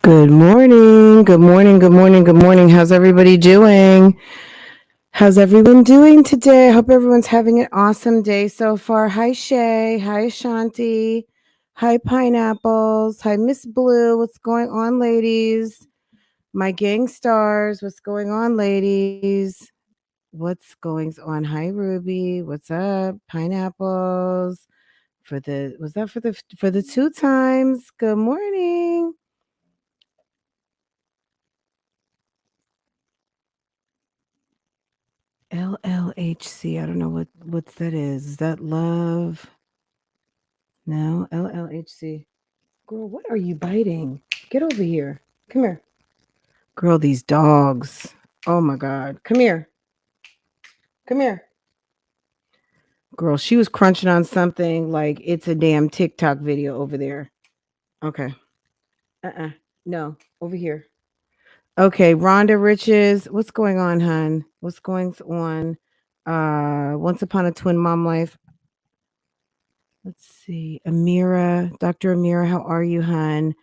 Good morning. Good morning. Good morning. Good morning. How's everybody doing? How's everyone doing today? I hope everyone's having an awesome day so far. Hi, Shay. Hi, Ashanti. Hi, Pineapples. Hi, Miss Blue. What's going on, ladies? My gang stars. What's going on, ladies? What's going on? Hi, Ruby. What's up? Pineapples. For the 2 times? Good morning. LLHC. I don't know what that is. Is that love? No, LLHC. Girl, what are you biting? Get over here. Come here. Girl, these dogs. Oh my God. Come here. Come here. Girl, she was crunching on something like it's a damn TikTok video over there. Okay. No, over here. Okay, Rhonda Riches. What's going on, hun? What's going on? Once Upon a Twin Mom Life. Let's see. Amira, Dr. Amira, how are you, hun?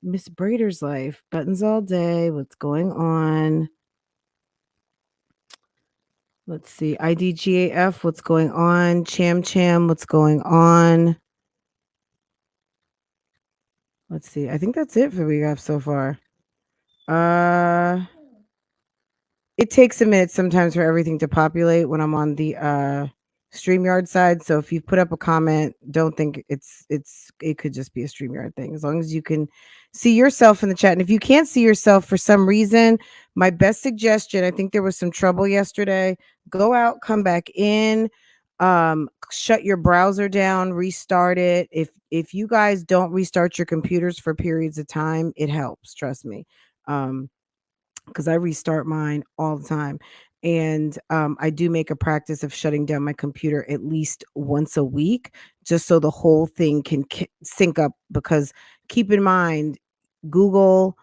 Miss Brader's Life, buttons all day. What's going on? Let's see. IDGAF, what's going on? Cham Cham, what's going on? Let's see. I think that's it for we have so far. It takes a minute sometimes for everything to populate when I'm on the StreamYard side. So if you put up a comment, don't think it could just be a StreamYard thing. As long as you can see yourself in the chat. And if you can't see yourself for some reason, my best suggestion, I think there was some trouble yesterday. Go out, come back in, shut your browser down, restart it. If you guys don't restart your computers for periods of time, it helps, trust me. Because I restart mine all the time. And I do make a practice of shutting down my computer at least once a week, just so the whole thing can sync up. Because keep in mind, Google,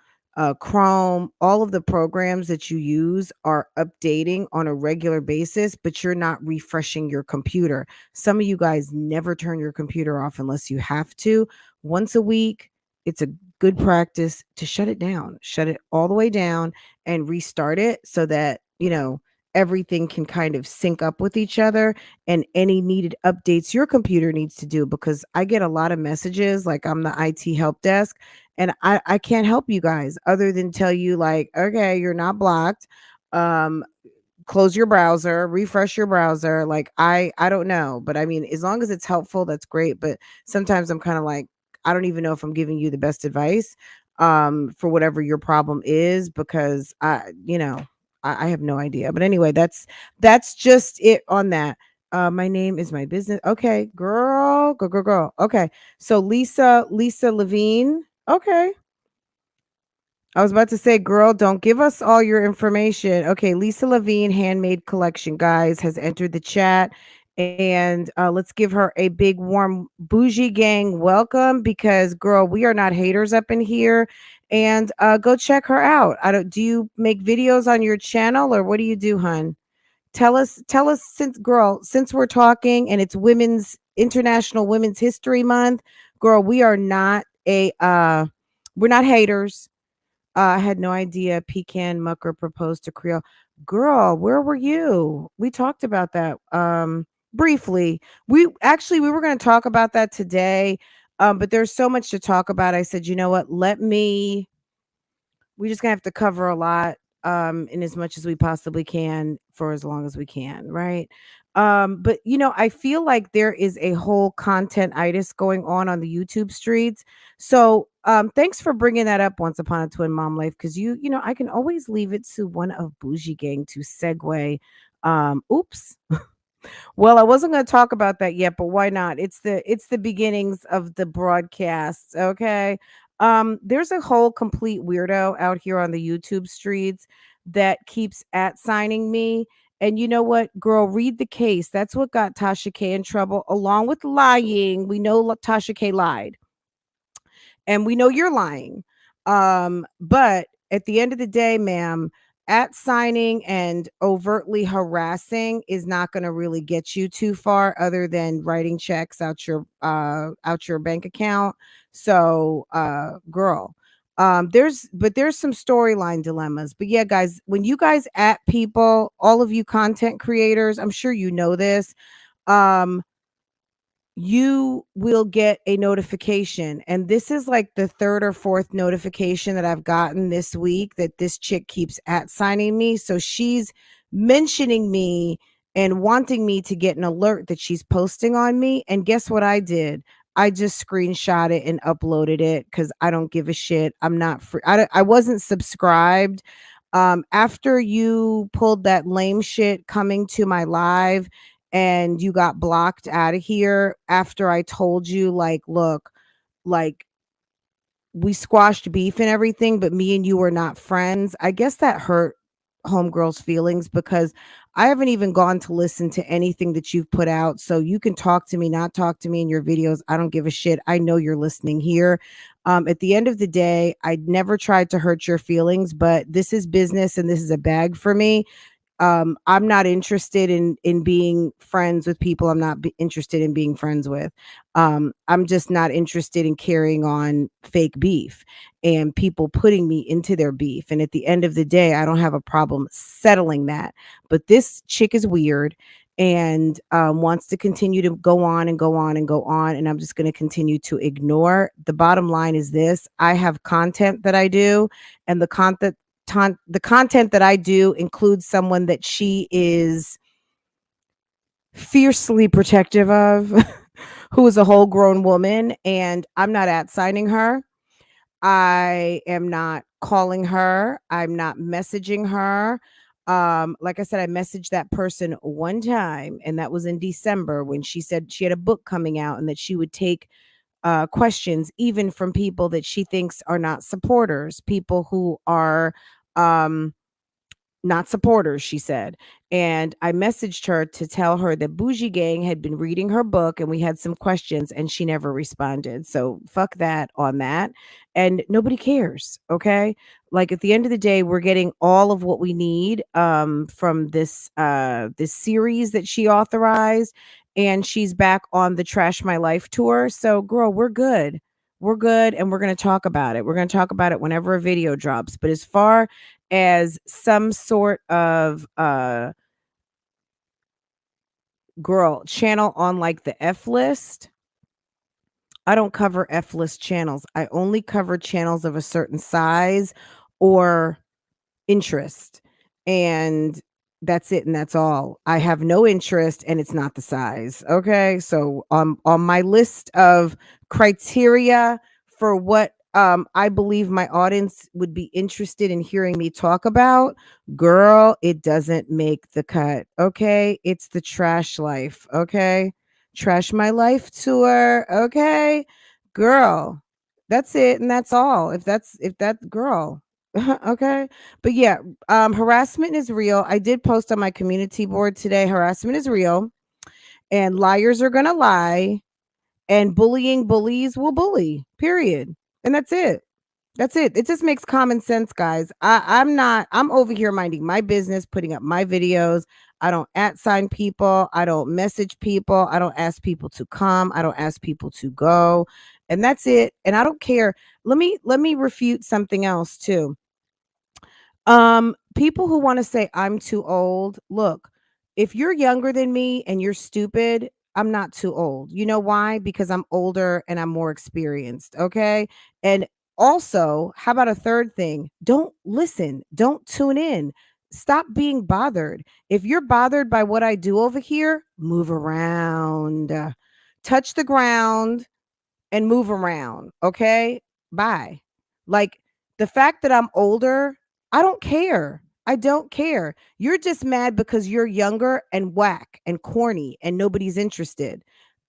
Chrome, all of the programs that you use are updating on a regular basis, but you're not refreshing your computer. Some of you guys never turn your computer off unless you have to. Once a week, it's a good practice to shut it down, shut it all the way down and restart it so that, everything can kind of sync up with each other and any needed updates your computer needs to do. Because I get a lot of messages, like I'm the IT help desk, and I can't help you guys other than tell you like, okay, you're not blocked. Close your browser, refresh your browser. Like I don't know, but I mean, as long as it's helpful, that's great. But sometimes I'm kind of like, I don't even know if I'm giving you the best advice for whatever your problem is, because I have no idea. But anyway, that's just it on that. My name is my business. Okay, girl. Okay. So Lisa Levine. Okay. I was about to say, girl, don't give us all your information. Okay, Lisa Levine Handmade Collection, guys, has entered the chat. And let's give her a big warm BougieGang welcome, because girl, we are not haters up in here. And go check her out. Do you make videos on your channel, or what do you do, hun? Tell us since we're talking and it's International Women's History Month, girl, we are not a we're not haters. I had no idea Pecan Mucker proposed to Creole. Girl, where were you? We talked about that briefly. We were going to talk about that today. But there's so much to talk about. I said, you know what? We just gonna have to cover a lot in as much as we possibly can for as long as we can, right? But I feel like there is a whole content itis going on the YouTube streets. So thanks for bringing that up, Once Upon a Twin Mom Life, because I can always leave it to one of Bougie Gang to segue. Oops. Well, I wasn't going to talk about that yet, but why not? It's the beginnings of the broadcasts, okay? There's a whole complete weirdo out here on the YouTube streets that keeps at signing me. And you know what, girl, read the case. That's what got Tasha K in trouble, along with lying. We know Tasha K lied, and we know you're lying. But at the end of the day, ma'am, at signing and overtly harassing is not going to really get you too far, other than writing checks out your bank account. So girl, there's some storyline dilemmas. But yeah, guys, when you guys at people, all of you content creators, I'm sure you know this, um you will get a notification. And this is like the third or fourth notification that I've gotten this week that this chick keeps at signing me. So she's mentioning me and wanting me to get an alert that she's posting on me. And guess what I did? I just screenshot it and uploaded it because I don't give a shit. I'm not free. I wasn't subscribed. After you pulled that lame shit coming to my live and you got blocked out of here after I told you, like, look, like, we squashed beef and everything, but me and you were not friends. I guess that hurt homegirl's feelings because I haven't even gone to listen to anything that you've put out. So you can talk to me, not talk to me in your videos. I don't give a shit. I know you're listening here. At the end of the day, I never tried to hurt your feelings, but this is business and this is a bag for me. I'm not interested in being friends with people I'm not interested in being friends with. I'm just not interested in carrying on fake beef and people putting me into their beef. And at the end of the day, I don't have a problem settling that. But this chick is weird and wants to continue to go on and go on and go on. And I'm just going to continue to ignore. The bottom line is this: I have content that I do, and the content that I do includes someone that she is fiercely protective of, who is a whole grown woman, and I'm not at signing her. I am not calling her. I'm not messaging her. Like I said, I messaged that person one time, and that was in December when she said she had a book coming out and that she would take questions even from people that she thinks are not supporters, people who are not supporters, she said. And I messaged her to tell her that BougieGang had been reading her book and we had some questions and she never responded. So fuck that on that. And nobody cares. Okay. Like at the end of the day, we're getting all of what we need from this series that she authorized. And she's back on the Trash My Life tour. So girl, we're good. We're good. And we're going to talk about it. We're going to talk about it whenever a video drops. But as far as some sort of girl channel on like the F list, I don't cover F list channels. I only cover channels of a certain size or interest, and that's it, and that's all. I have no interest and it's not the size. Okay, so on my list of criteria for what I believe my audience would be interested in hearing me talk about, girl, it doesn't make the cut. Okay, it's the Trash Life. Okay, Trash My Life tour. Okay, girl, that's it and that's all. If that girl. Okay. But yeah, harassment is real. I did post on my community board today: harassment is real and liars are gonna lie, and bullying bullies will bully, period. And that's it. That's it. It just makes common sense, guys. I'm over here minding my business, putting up my videos. I don't at sign people. I don't message people. I don't ask people to come. I don't ask people to go. And that's it. And I don't care. Let me refute something else too. People who want to say I'm too old, look, if you're younger than me and you're stupid, I'm not too old. You know why? Because I'm older and I'm more experienced. Okay. And also, how about a third thing? Don't listen, don't tune in. Stop being bothered. If you're bothered by what I do over here, move around, touch the ground, and move around. Okay. Bye. Like the fact that I'm older, I don't care. I don't care. You're just mad because you're younger and whack and corny and nobody's interested.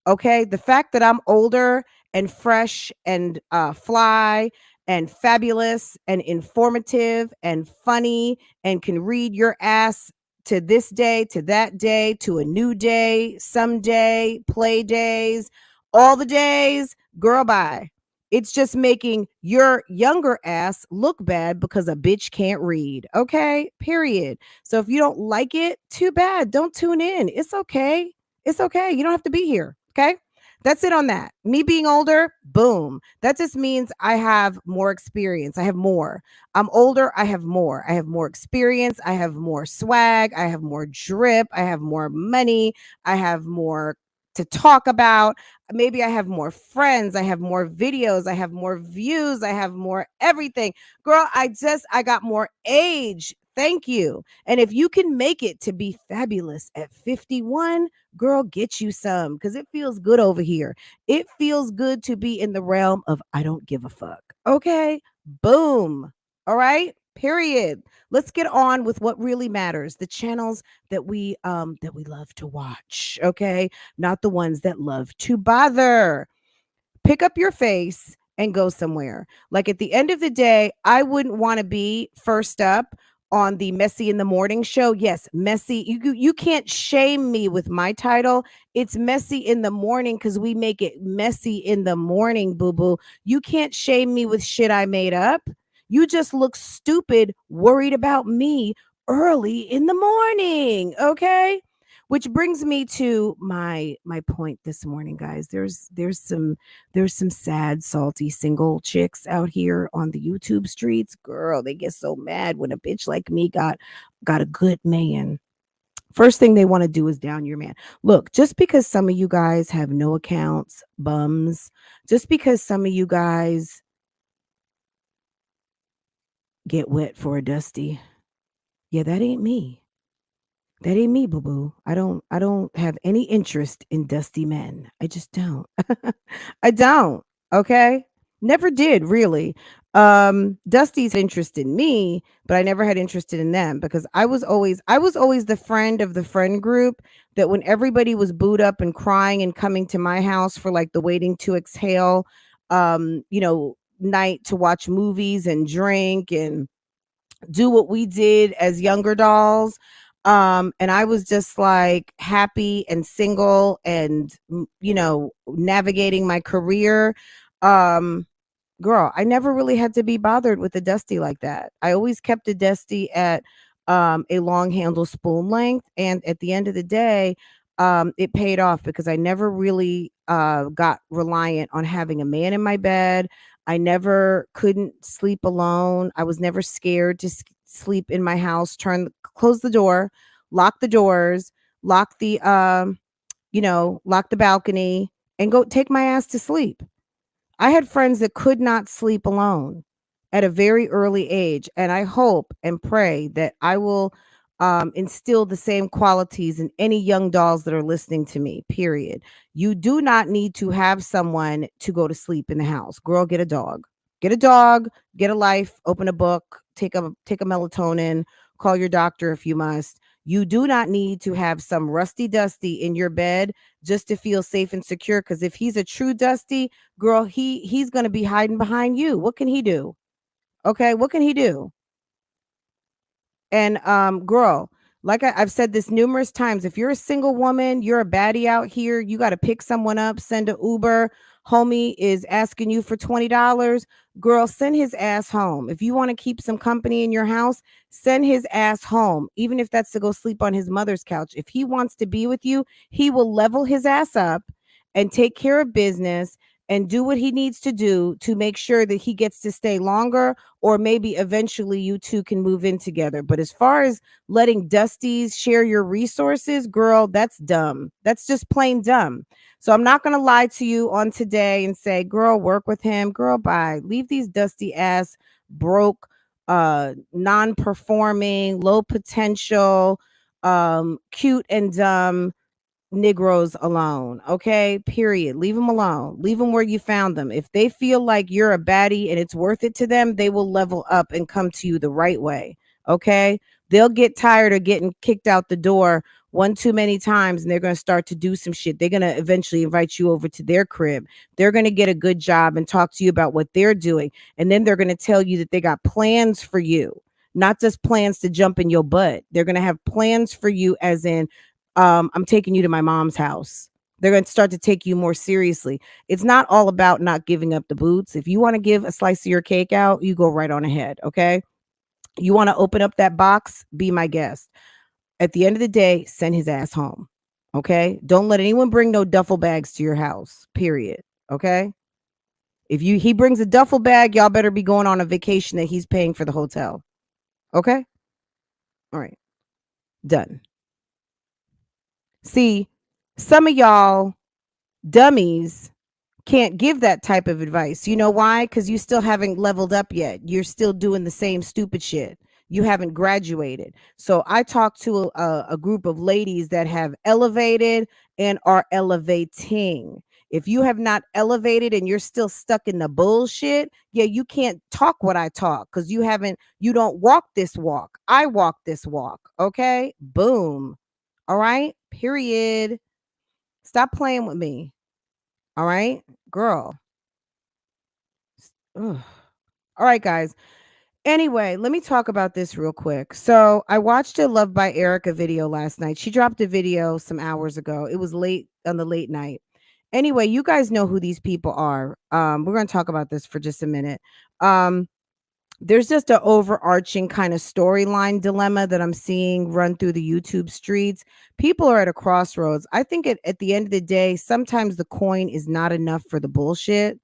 Okay. The fact that I'm older and fresh and fly and fabulous and informative and funny and can read your ass to this day, to that day, to a new day, someday, play days, all the days, girl, bye. It's just making your younger ass look bad because a bitch can't read. Okay. Period. So if you don't like it, too bad. Don't tune in. It's okay. It's okay. You don't have to be here. Okay. That's it on that. Me being older, boom. That just means I have more experience. I have more. I'm older. I have more. I have more experience. I have more swag. I have more drip. I have more money. I have more to talk about. Maybe I have more friends. I have more videos. I have more views. I have more everything. Girl, I got more age. Thank you. And if you can make it to be fabulous at 51, girl, get you some because it feels good over here. It feels good to be in the realm of I don't give a fuck. Okay. Boom. All right. Period. Let's get on with what really matters. The channels that we love to watch. Okay. Not the ones that love to bother. Pick up your face and go somewhere. Like at the end of the day, I wouldn't want to be first up on the Messy in the Morning show. Yes, messy. You can't shame me with my title. It's Messy in the Morning because we make it messy in the morning, boo boo. You can't shame me with shit I made up. You just look stupid worried about me early in the morning. Okay. Which brings me to my point this morning, guys. There's some sad, salty single chicks out here on the YouTube streets. Girl, they get so mad when a bitch like me got a good man. First thing they want to do is down your man. Look, just because some of you guys have no accounts, bums, just because some of you guys get wet for a dusty, yeah, that ain't me. That ain't me, boo boo. I don't have any interest in dusty men. I just don't. I don't. Okay? Never did really. Dusty's interest in me, but I never had interest in them because I was always the friend of the friend group that when everybody was booed up and crying and coming to my house for like the waiting to exhale night to watch movies and drink and do what we did as younger dolls. And I was just like happy and single and navigating my career. Um, Girl, I never really had to be bothered with a dusty like that. I always kept a dusty at a long handle spoon length. And at the end of the day, it paid off because I never really got reliant on having a man in my bed. I never couldn't sleep alone. I was never scared to sleep in my house. Close the door, lock the doors, lock lock the balcony, and go take my ass to sleep. I had friends that could not sleep alone at a very early age. And I hope and pray that I will instill the same qualities in any young dolls that are listening to me, period. You do not need to have someone to go to sleep in the house. Girl, get a dog. Get a dog, get a life, open a book, take a melatonin, call your doctor if you must. You do not need to have some rusty dusty in your bed just to feel safe and secure. Because if he's a true dusty, girl, he's gonna be hiding behind you. What can he do? Okay, what can he do? And girl, like I've said this numerous times, if you're a single woman, you're a baddie out here, you got to pick someone up, send an Uber. Homie is asking you for $20. Girl, send his ass home. If you want to keep some company in your house, send his ass home, even if that's to go sleep on his mother's couch. If he wants to be with you, he will level his ass up and take care of business and do what he needs to do to make sure that he gets to stay longer, or maybe eventually you two can move in together. But as far as letting Dusties share your resources, girl, that's dumb. That's just plain dumb. So I'm not going to lie to you on today and say, girl, work with him. Girl, bye. Leave these dusty ass, broke, non-performing, low potential, cute and dumb Negroes alone. Okay, period. Leave them alone. Leave them where you found them. If they feel like you're a baddie and it's worth it to them, they will level up and come to you the right way. Okay, they'll get tired of getting kicked out the door one too many times, and they're going to start to do some shit. They're going to eventually invite you over to their crib. They're going to get a good job and talk to you about what they're doing, and then they're going to tell you that they got plans for you, not just plans to jump in your butt. They're going to have plans for you, as in, I'm taking you to my mom's house. They're going to start to take you more seriously. It's not all about not giving up the boots. If you want to give a slice of your cake out, you go right on ahead. Okay. You want to open up that box, be my guest. At the end of the day, send his ass home. Okay. Don't let anyone bring no duffel bags to your house, period. Okay. If he brings a duffel bag, y'all better be going on a vacation that he's paying for the hotel. Okay. All right. Done. See, some of y'all dummies can't give that type of advice. You know why? Because you still haven't leveled up yet. You're still doing the same stupid shit. You haven't graduated. So I talked to a group of ladies that have elevated and are elevating. If you have not elevated and you're still stuck in the bullshit, yeah, you can't talk what I talk because you don't walk this walk. I walk this walk. Okay. Boom. All right. Period. Stop playing with me. All right, girl. Ugh. All right, guys. Anyway, let me talk about this real quick. So I watched a Loved by Erica video last night. She dropped a video some hours ago. It was late on the late night. Anyway, you guys know who these people are. We're going to talk about this for just a minute. There's just an overarching kind of storyline dilemma that I'm seeing run through the YouTube streets. People are at a crossroads. I think at the end of the day, sometimes the coin is not enough for the bullshit.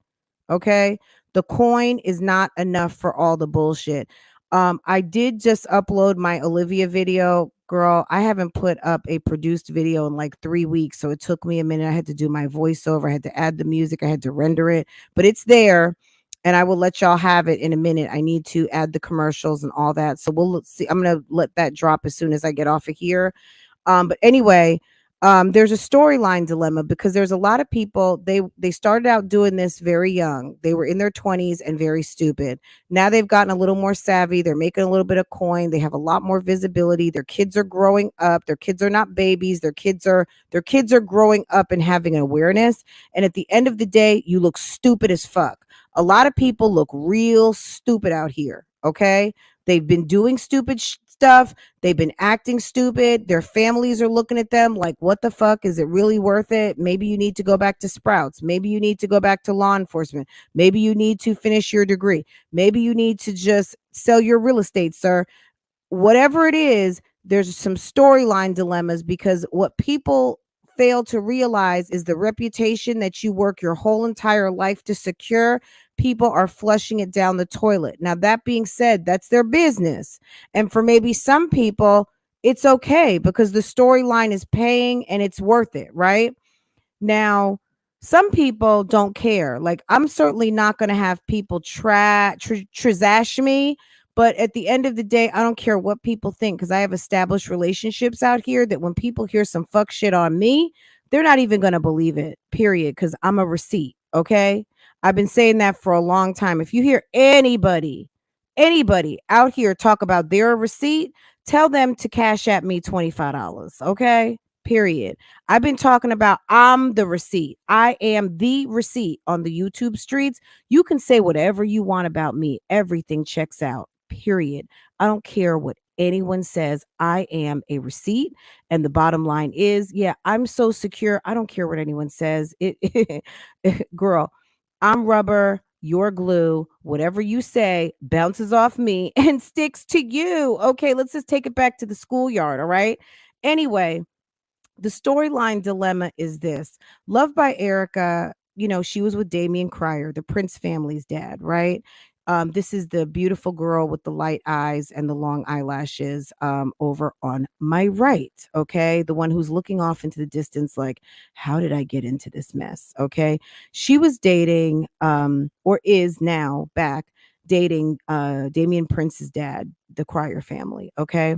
Okay. The coin is not enough for all the bullshit. I did just upload my Olivia video. Girl, I haven't put up a produced video in like 3 weeks. So it took me a minute. I had to do my voiceover. I had to add the music. I had to render it, but it's there. And I will let y'all have it in a minute. I need to add the commercials and all that. So we'll see. I'm going to let that drop as soon as I get off of here. But anyway, there's a storyline dilemma because there's a lot of people, they started out doing this very young. They were in their 20s and very stupid. Now they've gotten a little more savvy. They're making a little bit of coin. They have a lot more visibility. Their kids are growing up. Their kids are not babies. Their kids are growing up and having awareness. And at the end of the day, you look stupid as fuck. A lot of people look real stupid out here. Okay. They've been doing stupid stuff. They've been acting stupid. Their families are looking at them like, what the fuck? Is it really worth it? Maybe you need to go back to Sprouts. Maybe you need to go back to law enforcement. Maybe you need to finish your degree. Maybe you need to just sell your real estate, sir. Whatever it is, there's some storyline dilemmas because what people fail to realize is the reputation that you work your whole entire life to secure. People are flushing it down the toilet. Now, that being said, that's their business. And for maybe some people, it's okay because the storyline is paying and it's worth it, right? Now, some people don't care. Like, I'm certainly not going to have people trash me. But at the end of the day, I don't care what people think because I have established relationships out here that when people hear some fuck shit on me, they're not even going to believe it, period, because I'm a receipt. Okay. I've been saying that for a long time. If you hear anybody out here talk about their receipt, tell them to cash at me $25. Okay. Period. I've been talking about I'm the receipt. I am the receipt on the YouTube streets. You can say whatever you want about me. Everything checks out. Period. I don't care what anyone says. I am a receipt. And the bottom line is, yeah, I'm so secure. I don't care what anyone says. Girl, I'm rubber. You're glue. Whatever you say bounces off me and sticks to you. Okay, let's just take it back to the schoolyard. All right. Anyway, the storyline dilemma is this. Loved by Erica she was with Damian Cryer, the Prince family's dad, right? This is the beautiful girl with the light eyes and the long eyelashes, over on my right. Okay. The one who's looking off into the distance, like, how did I get into this mess? Okay. She was dating, or is now back dating Damian Prince's dad, the Cryer family. Okay.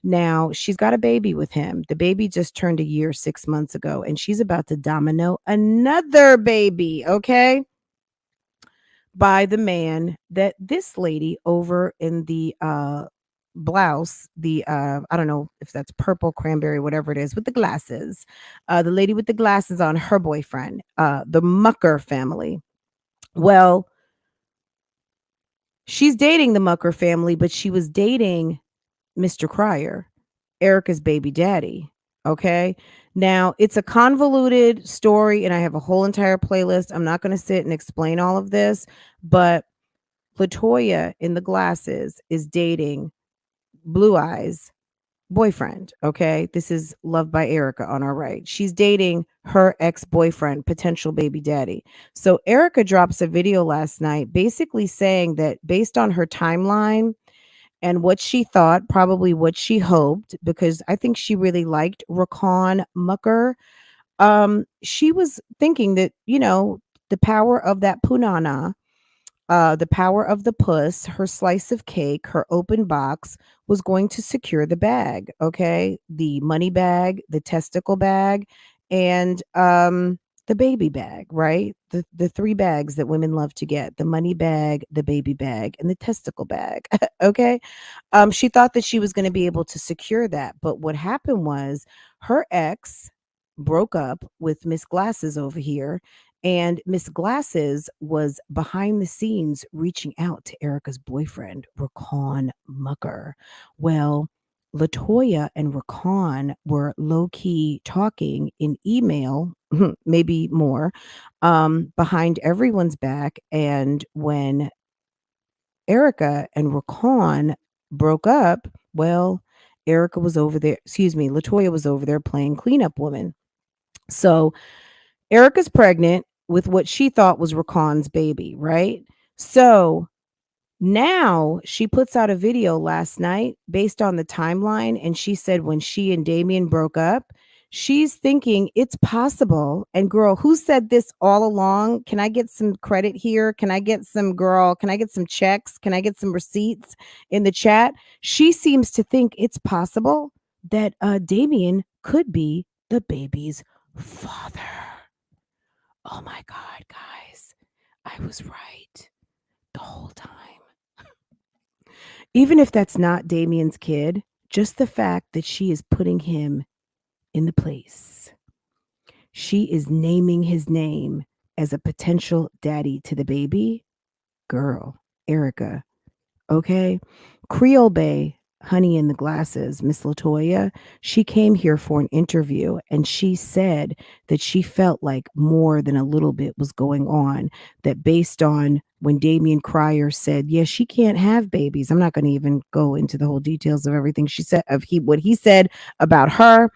Now she's got a baby with him. The baby just turned a year 6 months ago, and she's about to domino another baby. Okay, by the man that this lady over in the blouse, the I don't know if that's purple cranberry, whatever it is, with the glasses, the lady with the glasses on, her boyfriend, the Mucker family. Well, she's dating the Mucker family, but she was dating Mr. Cryer, Erica's baby daddy. Okay. Now, it's a convoluted story, and I have a whole entire playlist. I'm not going to sit and explain all of this, but Latoya in the glasses is dating Blue Eyes boyfriend. Okay. This is Loved by Erica on our right. She's dating her ex-boyfriend, potential baby daddy. So Erica drops a video last night basically saying that based on her timeline and what she thought, probably what she hoped, because I think she really liked Rakan Mucker. She was thinking that, the power of that punana, the power of the puss, her slice of cake, her open box was going to secure the bag. Okay. The money bag, the testicle bag, and the baby bag, right? The three bags that women love to get: the money bag, the baby bag, and the testicle bag. Okay. She thought that she was going to be able to secure that. But what happened was her ex broke up with Miss Glasses over here, and Miss Glasses was behind the scenes reaching out to Erica's boyfriend, Rakan Mucker. Well, Latoya and Rakan were low key talking in email, maybe more, behind everyone's back. And when Erica and Rakan broke up, well, Erica was over there, Latoya was over there playing cleanup woman. So Erica's pregnant with what she thought was Rakan's baby, right? So now she puts out a video last night based on the timeline. And she said when she and Damien broke up, she's thinking it's possible. And girl, who said this all along? Can I get some credit here? Can I get some checks? Can I get some receipts in the chat? She seems to think it's possible that Damien could be the baby's father. Oh my God, guys, I was right the whole time. Even if that's not Damien's kid, just the fact that she is putting him in the place. She is naming his name as a potential daddy to the baby. Girl, Erica, okay? Creolebea, honey in the glasses, Miss Latoya, she came here for an interview, and she said that she felt like more than a little bit was going on, that based on when Damian Cryer said, yeah, she can't have babies. I'm not going to even go into the whole details of everything she said, what he said about her.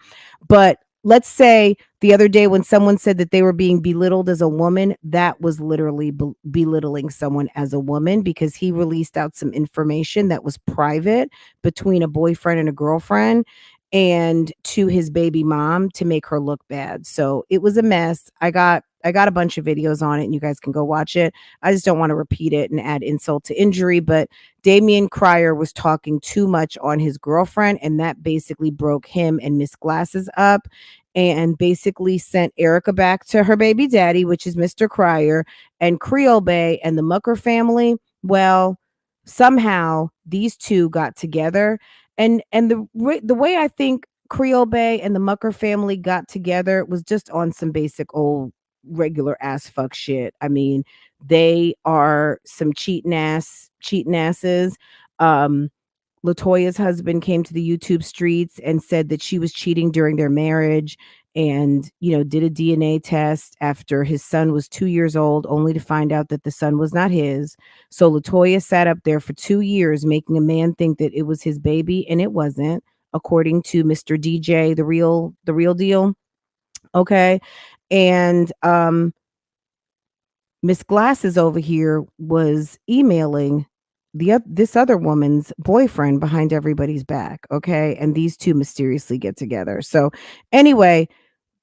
But let's say the other day when someone said that they were being belittled as a woman, that was literally belittling someone as a woman, because he released out some information that was private between a boyfriend and a girlfriend and to his baby mom to make her look bad. So it was a mess. I got a bunch of videos on it, and you guys can go watch it. I just don't want to repeat it and add insult to injury, but Damian Cryer was talking too much on his girlfriend, and that basically broke him and Miss Glasses up, and basically sent Erica back to her baby daddy, which is Mr. Cryer, and Creolebea and the Mucker family. Well, somehow these two got together, and the way I think Creolebea and the Mucker family got together was just on some basic old regular ass fuck shit. I mean, they are some cheating asses. Latoya's husband came to the YouTube streets and said that she was cheating during their marriage, and, did a DNA test after his son was 2 years old, only to find out that the son was not his. So Latoya sat up there for 2 years making a man think that it was his baby, and it wasn't, according to Mr. DJ, the real deal. Okay. And Miss Glasses over here was emailing this other woman's boyfriend behind everybody's back, okay? And these two mysteriously get together. So anyway,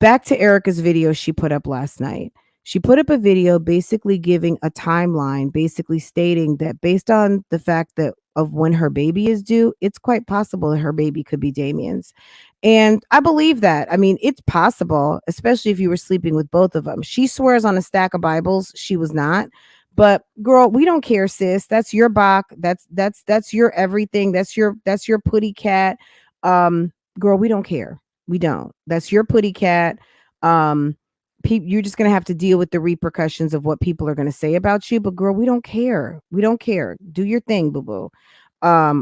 back to Erica's video she put up last night. She put up a video basically giving a timeline, basically stating that based on the fact that of when her baby is due, it's quite possible that her baby could be Damien's. And I believe that. I mean, it's possible, especially if you were sleeping with both of them. She swears on a stack of Bibles she was not. But girl, we don't care, sis. That's your Bach. That's your everything. That's your putty cat. Girl, we don't care. We don't. That's your putty cat. Um, you're just gonna have to deal with the repercussions of what people are gonna say about you. But girl, we don't care. We don't care. Do your thing, boo boo.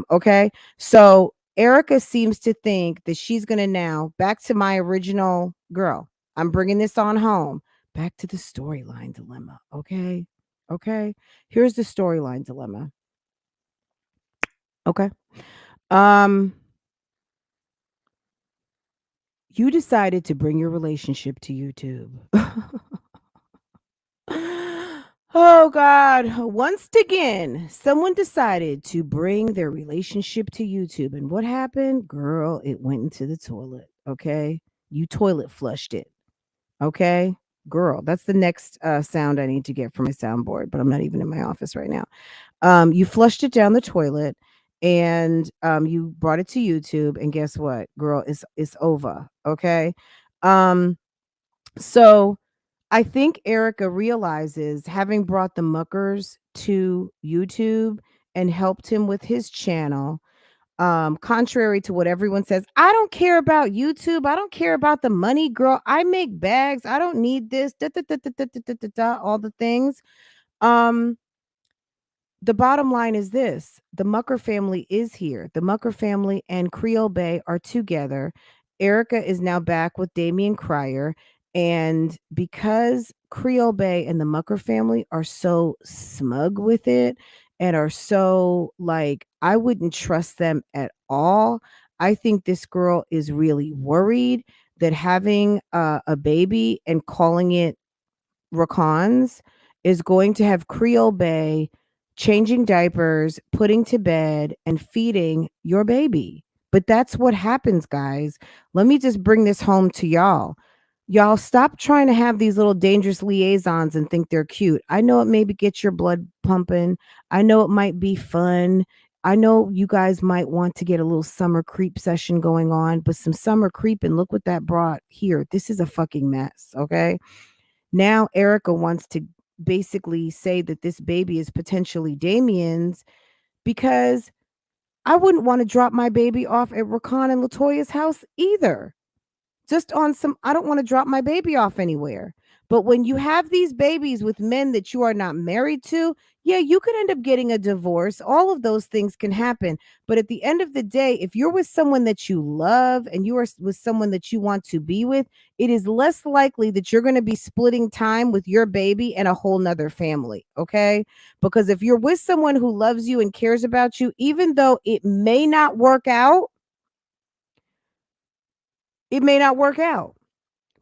Okay. So Erica seems to think that she's gonna now back to my original girl. I'm bringing this on home. Back to the storyline dilemma. Okay. Okay. Here's the storyline dilemma. Okay. Um, you decided to bring your relationship to YouTube. Oh God. Once again, someone decided to bring their relationship to YouTube. And what happened? Girl, it went into the toilet. Okay. You toilet flushed it. Okay. Girl, that's the next sound I need to get from my soundboard, but I'm not even in my office right now. You flushed it down the toilet and you brought it to YouTube. And guess what? Girl, it's over. Okay. Um, so I think Erica realizes having brought the muckers to YouTube and helped him with his channel, contrary to what everyone says, I don't care about YouTube. I don't care about the money, girl. I make bags. I don't need this, all the things. Um, the bottom line is this: the Mucker family is here. The Mucker family and Creolebea are together. Erica is now back with Damien Cryer. And because Creolebea and the Mucker family are so smug with it and are so like, I wouldn't trust them at all. I think this girl is really worried that having a baby and calling it Racons is going to have Creolebea changing diapers, putting to bed, and feeding your baby. But that's what happens, guys. Let me just bring this home to y'all. Y'all stop trying to have these little dangerous liaisons and think they're cute. I know it maybe gets your blood pumping. I know it might be fun. I know you guys might want to get a little summer creep session going on, but some summer creep and look what that brought here. This is a fucking mess, okay? Now Erica wants to basically say that this baby is potentially Damien's because I wouldn't want to drop my baby off at Rakan and Latoya's house either. Just on some, I don't want to drop my baby off anywhere. But when you have these babies with men that you are not married to, yeah, you could end up getting a divorce. All of those things can happen. But at the end of the day, if you're with someone that you love and you are with someone that you want to be with, it is less likely that you're going to be splitting time with your baby and a whole nother family. Okay. Because if you're with someone who loves you and cares about you, even though it may not work out, it may not work out.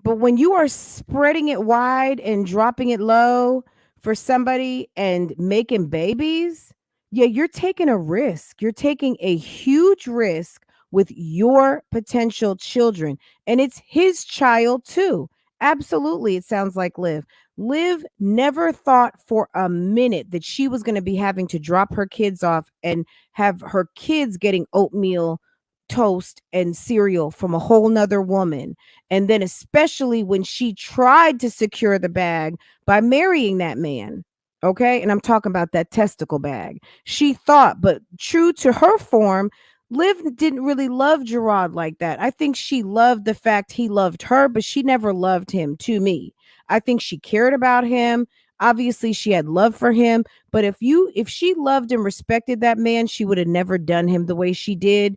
But when you are spreading it wide and dropping it low for somebody and making babies, yeah, you're taking a risk. You're taking a huge risk with your potential children. And it's his child too. Absolutely. It sounds like Liv. Liv never thought for a minute that she was going to be having to drop her kids off and have her kids getting oatmeal toast and cereal from a whole nother woman. And then especially when she tried to secure the bag by marrying that man. Okay. And I'm talking about that testicle bag. She thought, but true to her form, Liv didn't really love Gerard like that. I think she loved the fact he loved her, but she never loved him to me. I think she cared about him. Obviously, she had love for him. But if she loved and respected that man, she would have never done him the way she did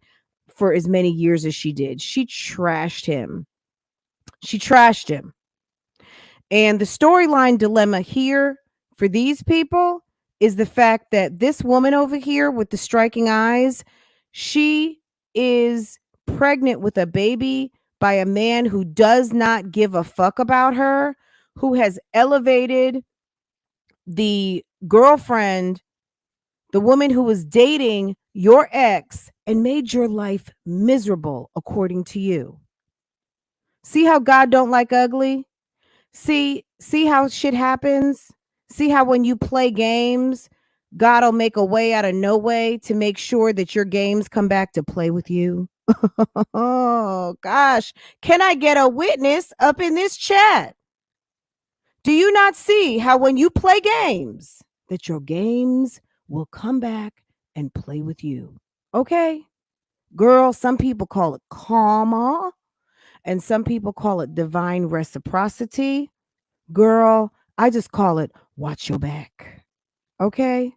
for as many years as she did. She trashed him. She trashed him. And the storyline dilemma here for these people is the fact that this woman over here with the striking eyes, she is pregnant with a baby by a man who does not give a fuck about her, who has elevated the girlfriend, the woman who was dating your ex and made your life miserable according to you. See how God don't like ugly? See how shit happens? See how when you play games, God'll make a way out of no way to make sure that your games come back to play with you? Oh gosh. Can I get a witness up in this chat? Do you not see how when you play games, that your games will come back and play with you? Okay? Girl, some people call it karma and some people call it divine reciprocity. Girl, I just call it watch your back. Okay?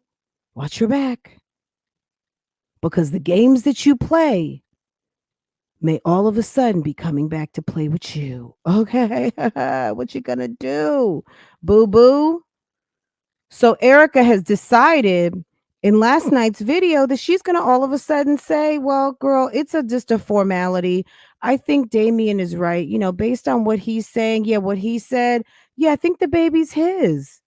Watch your back. Because the games that you play may all of a sudden be coming back to play with you. Okay? What you gonna do? Boo boo? So Erica has decided in last night's video that she's going to all of a sudden say, well, girl, it's just a formality. I think Damien is right. You know, based on what he's saying, yeah, what he said, yeah, I think the baby's his.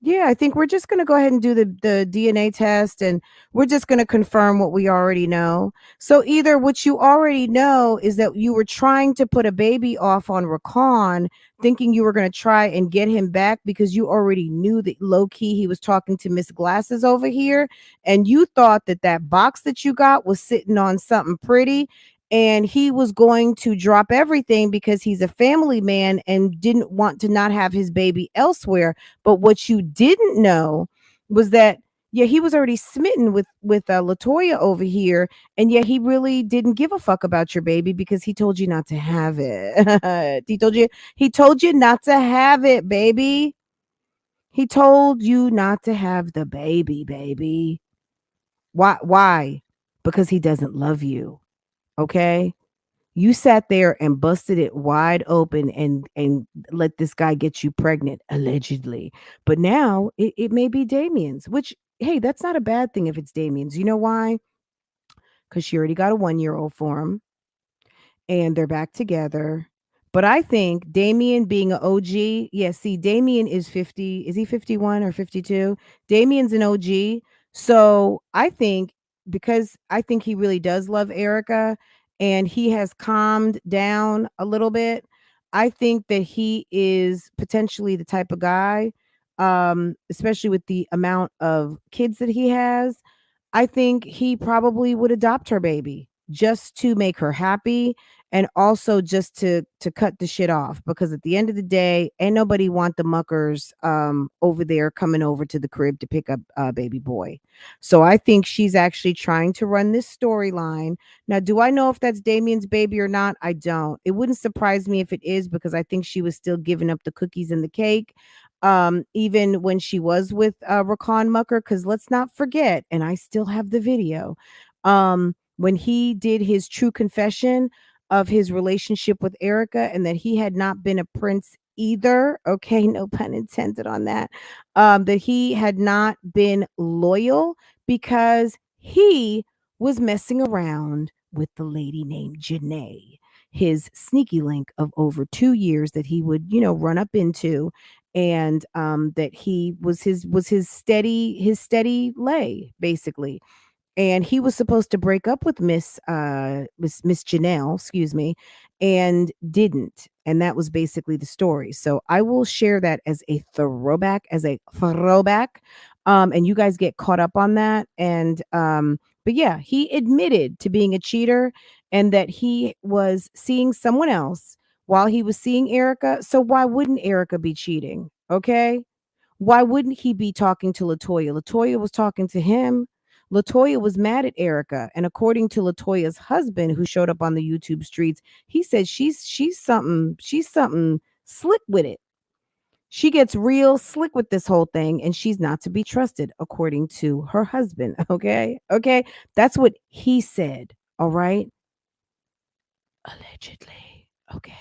Yeah, I think we're just going to go ahead and do the DNA test and we're just going to confirm what we already know. So either what you already know is that you were trying to put a baby off on Rakan, thinking you were going to try and get him back because you already knew that low key he was talking to Miss Glasses over here. And you thought that that box that you got was sitting on something pretty and he was going to drop everything because he's a family man and didn't want to not have his baby elsewhere. But what you didn't know was that, yeah, he was already smitten with Latoya over here, and yet he really didn't give a fuck about your baby because he told you not to have it. He told you not to have it, baby. He told you not to have the baby, baby. Why? Why? Because he doesn't love you. Okay? You sat there and busted it wide open and let this guy get you pregnant, allegedly. But now it may be Damien's, which, hey, that's not a bad thing if it's Damien's. You know why? Because she already got a 1-year-old for him and they're back together. But I think Damien being an OG, yeah, see, Damien is 50. Is he 51 or 52? Damien's an OG. So I think because I think he really does love Erica and he has calmed down a little bit, I think that he is potentially the type of guy, especially with the amount of kids that he has. I think he probably would adopt her baby just to make her happy and also just to cut the shit off because at the end of the day ain't nobody want the muckers over there coming over to the crib to pick up baby boy. So I think she's actually trying to run this storyline. Now, do I know if that's Damien's baby or not? I don't. It wouldn't surprise me if it is because I think she was still giving up the cookies and the cake even when she was with Rakan Mucker, because let's not forget, and I still have the video, when he did his true confession of his relationship with Erica and that he had not been a prince either. Okay, no pun intended on that. That he had not been loyal because he was messing around with the lady named Janae, his sneaky link of over 2 years that he would, run up into, and that he was his steady lay basically, and he was supposed to break up with Miss Janelle, excuse me, and didn't. And that was basically the story. So I will share that as a throwback, and you guys get caught up on that. And but yeah, he admitted to being a cheater and that he was seeing someone else while he was seeing Erica. So why wouldn't Erica be cheating? Okay, why wouldn't he be talking to Latoya? Latoya was talking to him. Latoya was mad at Erica, and according to Latoya's husband, who showed up on the YouTube streets, he said she's something slick with it. She gets real slick with this whole thing, and she's not to be trusted, according to her husband. Okay, that's what he said. All right, allegedly. Okay.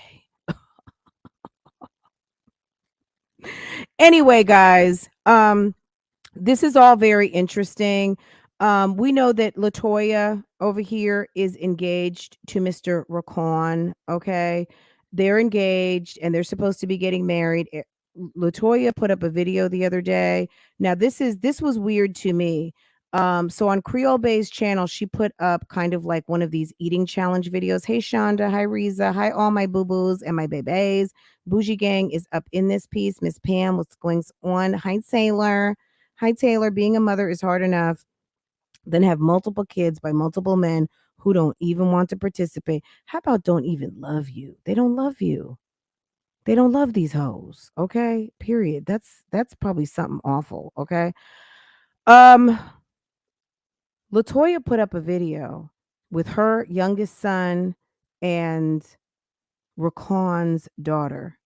Anyway, guys, this is all very interesting. We know that Latoya over here is engaged to Mr. Rakan. Okay. They're engaged and they're supposed to be getting married. Latoya put up a video the other day. Now this was weird to me. So on Creole Bay's channel, she put up kind of like one of these eating challenge videos. Hey Shonda, hi Riza, hi all my boo boos and my babies. Bougie Gang is up in this piece. Miss Pam, what's going on? Hi Taylor. Hi Taylor. Being a mother is hard enough. Then have multiple kids by multiple men who don't even want to participate. How about don't even love you? They don't love you. They don't love these hoes, okay? Period. That's probably something awful, okay? Um Latoya put up a video with her youngest son and Raquan's daughter.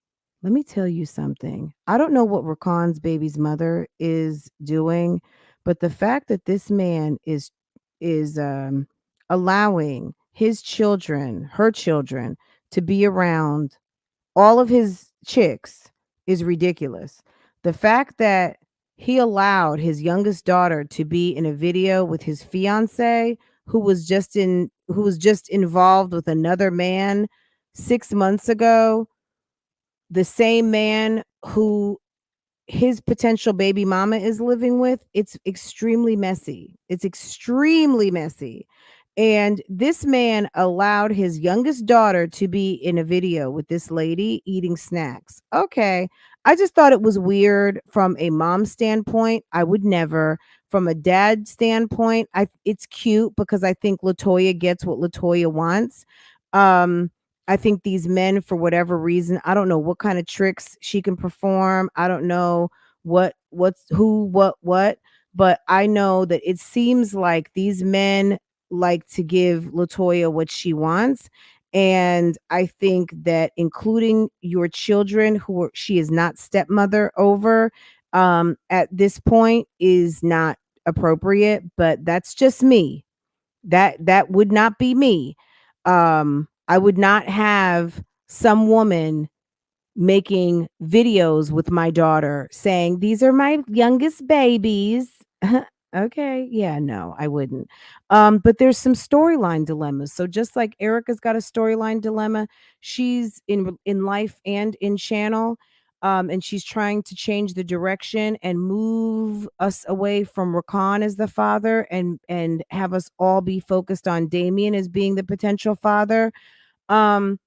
Let me tell you something. I don't know what Raquan's baby's mother is doing, but the fact that this man is allowing his children, her children, to be around all of his chicks is ridiculous. The fact that he allowed his youngest daughter to be in a video with his fiance who was just involved with another man 6 months ago, the same man who his potential baby mama is living with, it's extremely messy. It's extremely messy. And this man allowed his youngest daughter to be in a video with this lady eating snacks. Okay. I just thought it was weird from a mom standpoint. I would never. From a dad standpoint, it's cute because I think Latoya gets what Latoya wants. Um I think these men, for whatever reason, I don't know what kind of tricks she can perform. I don't know what's who, what, but I know that it seems like these men like to give Latoya what she wants. And I think that including your children she is not stepmother over at this point is not appropriate, but that's just me. That would not be me. I would not have some woman making videos with my daughter saying, "These are my youngest babies." Okay, yeah, no, I wouldn't. But there's some storyline dilemmas. So just like Erica's got a storyline dilemma, she's in life and in channel. And she's trying to change the direction and move us away from Rakan as the father and have us all be focused on Damien as being the potential father. Um,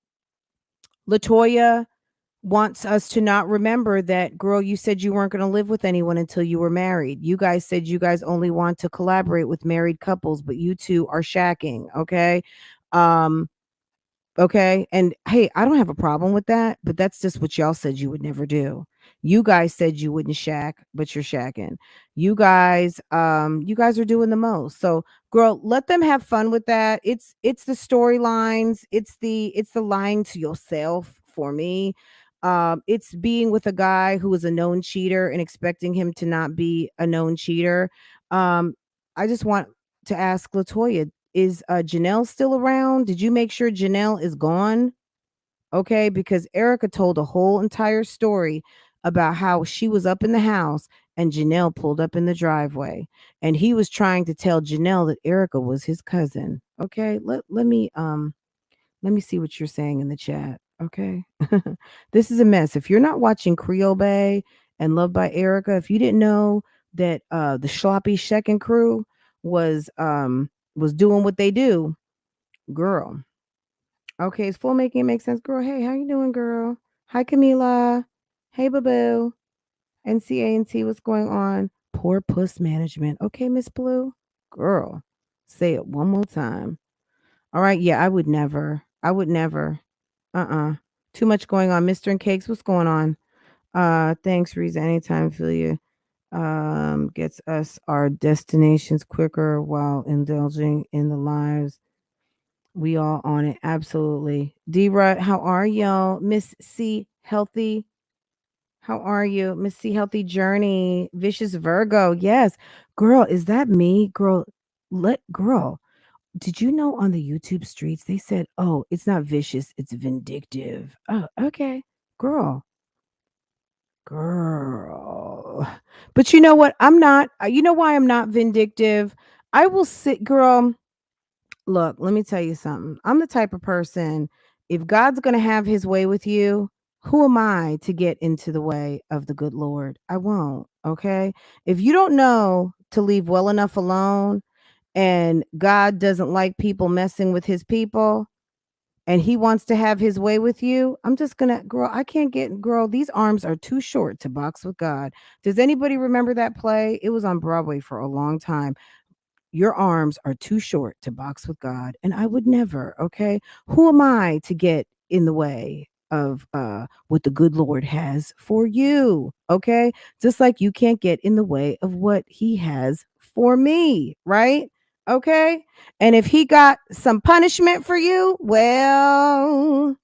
Latoya wants us to not remember that, girl, you said you weren't going to live with anyone until you were married. You guys said you guys only want to collaborate with married couples, but you two are shacking, okay? Um Okay. And hey, I don't have a problem with that, but that's just what y'all said you would never do. You guys said you wouldn't shack, but you're shacking. You guys are doing the most. So girl, let them have fun with that. It's the storylines, it's the lying to yourself for me. It's being with a guy who is a known cheater and expecting him to not be a known cheater. I just want to ask Latoya, is Janelle still around? Did you make sure Janelle is gone? Okay, because Erica told a whole entire story about how she was up in the house and Janelle pulled up in the driveway, and he was trying to tell Janelle that Erica was his cousin. Okay, let me see what you're saying in the chat. Okay, this is a mess. If you're not watching Creole Bay and Loved by Erica, if you didn't know that the Sloppy Shekin crew was doing what they do, girl. Okay, is full making it make sense, girl? Hey, how you doing, girl? Hi, Camila. Hey, boo. NCA&T, what's going on? Poor puss management. Okay, Miss Blue, girl, say it one more time. All right, yeah, I would never. I would never. Too much going on. Mr. and Cakes, what's going on? Thanks, Reza. Anytime, feel you. Gets us our destinations quicker while indulging in the lives. We all on it. Absolutely. D-Rut, how are y'all? Miss C Healthy. How are you? Miss C Healthy Journey. Vicious Virgo. Yes. Girl, is that me? Girl. Did you know on the YouTube streets they said, "Oh, it's not vicious, it's vindictive." Oh, okay. Girl. Girl. But you know what? I'm not. You know why I'm not vindictive? I will sit, girl. Look, let me tell you something. I'm the type of person, if God's going to have his way with you, Who am I to get into the way of the good Lord? I won't. Okay. If you don't know to leave well enough alone, and God doesn't like people messing with his people, and he wants to have his way with you, I'm just gonna, girl, I can't get, girl, these arms are too short to box with God. Does anybody remember that play? It was on Broadway for a long time. Your arms are too short to box with God, and I would never. Okay, who am I to get in the way of what the good Lord has for you? Okay, just like you can't get in the way of what he has for me, right? Okay, and if he got some punishment for you, well,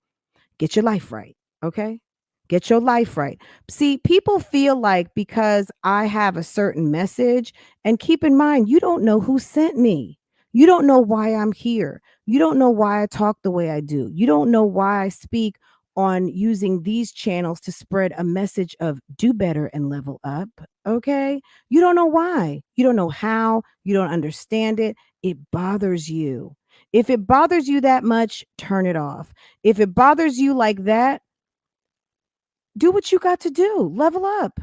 get your life right. Okay. Get your life right. See, people feel like because I have a certain message, and keep in mind, you don't know who sent me. You don't know why I'm here. You don't know why I talk the way I do. You don't know why I speak on using these channels to spread a message of do better and level up. Okay. You don't know why. You don't know how. You don't understand it. It bothers you. If it bothers you that much, turn it off. If it bothers you like that, do what you got to do. Level up.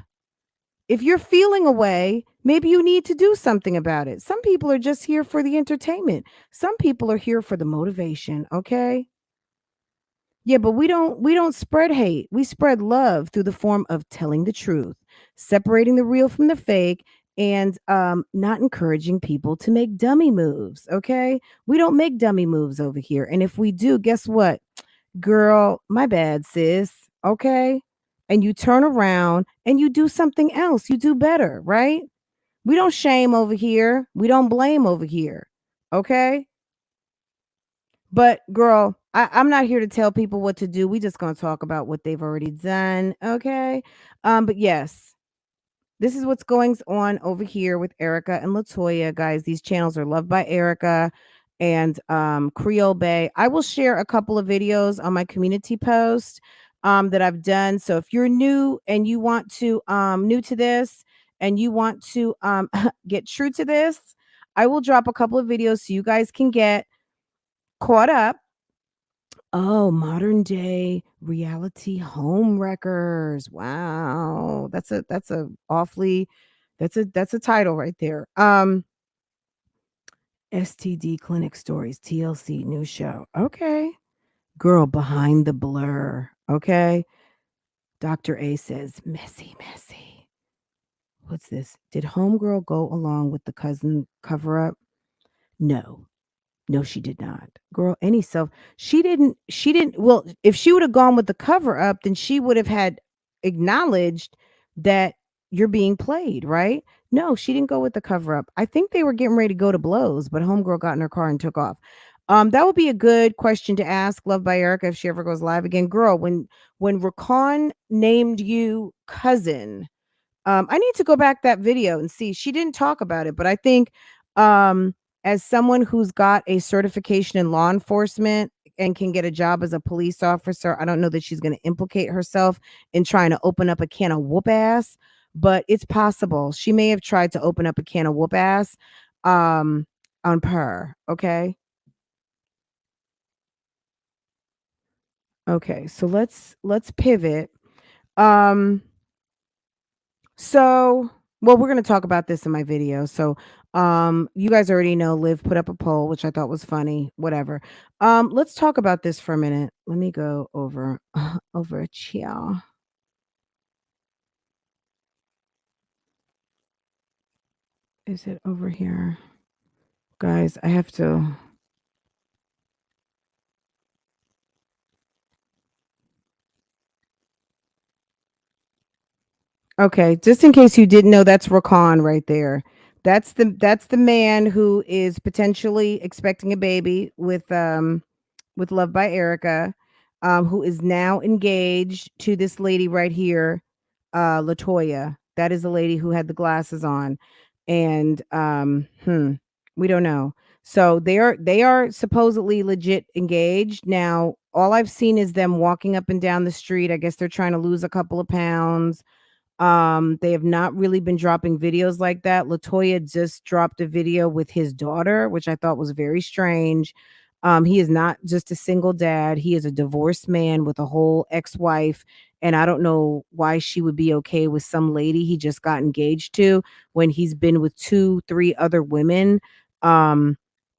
If you're feeling a way, maybe you need to do something about it. Some people are just here for the entertainment. Some people are here for the motivation, okay? Yeah, but we don't spread hate. We spread love through the form of telling the truth, separating the real from the fake, and not encouraging people to make dummy moves, okay? We don't make dummy moves over here. And if we do, guess what? Girl, my bad, sis. Okay. And you turn around and you do something else. You do better, right? We don't shame over here. We don't blame over here. Okay. But girl, I'm not here to tell people what to do. We just gonna talk about what they've already done. Okay. But yes, this is what's going on over here with Erica and Latoya, guys. These channels are Loved by Erica and Creolebea. I will share a couple of videos on my community post that I've done. So if you're new and you want to new to this and you want to get true to this, I will drop a couple of videos so you guys can get caught up. Oh, modern day reality home wreckers. Wow. That's a awfully that's a title right there. STD clinic stories, TLC new show. Okay. Girl behind the blur. Okay. Dr. A says messy, messy. What's this? Did homegirl go along with the cousin cover up? No. No, she did not. Girl, any self. She didn't. Well, if she would have gone with the cover up, then she would have had acknowledged that you're being played, right? No, she didn't go with the cover up. I think they were getting ready to go to blows, but homegirl got in her car and took off. That would be a good question to ask Loved by Erica if she ever goes live again. Girl, when Rakan named you cousin, I need to go back that video and see. She didn't talk about it, but I think as someone who's got a certification in law enforcement and can get a job as a police officer, I don't know that she's going to implicate herself in trying to open up a can of whoop ass, but it's possible. She may have tried to open up a can of whoop ass on Per. Okay. Okay. So let's pivot. Um So, well, we're going to talk about this in my video. So, you guys already know Liv put up a poll, which I thought was funny. Whatever. Let's talk about this for a minute. Let me go over over here. Is it over here, guys? I have to. Okay, just in case you didn't know, that's Rakan right there. That's the man who is potentially expecting a baby with Loved by Erica, who is now engaged to this lady right here, Latoya. That is the lady who had the glasses on, and we don't know. So they are supposedly legit engaged. Now, all I've seen is them walking up and down the street. I guess they're trying to lose a couple of pounds. They have not really been dropping videos like that. Latoya just dropped a video with his daughter, which I thought was very strange. He is not just a single dad. He is a divorced man with a whole ex-wife. And I don't know why she would be okay with some lady he just got engaged to when he's been with two, three other women um,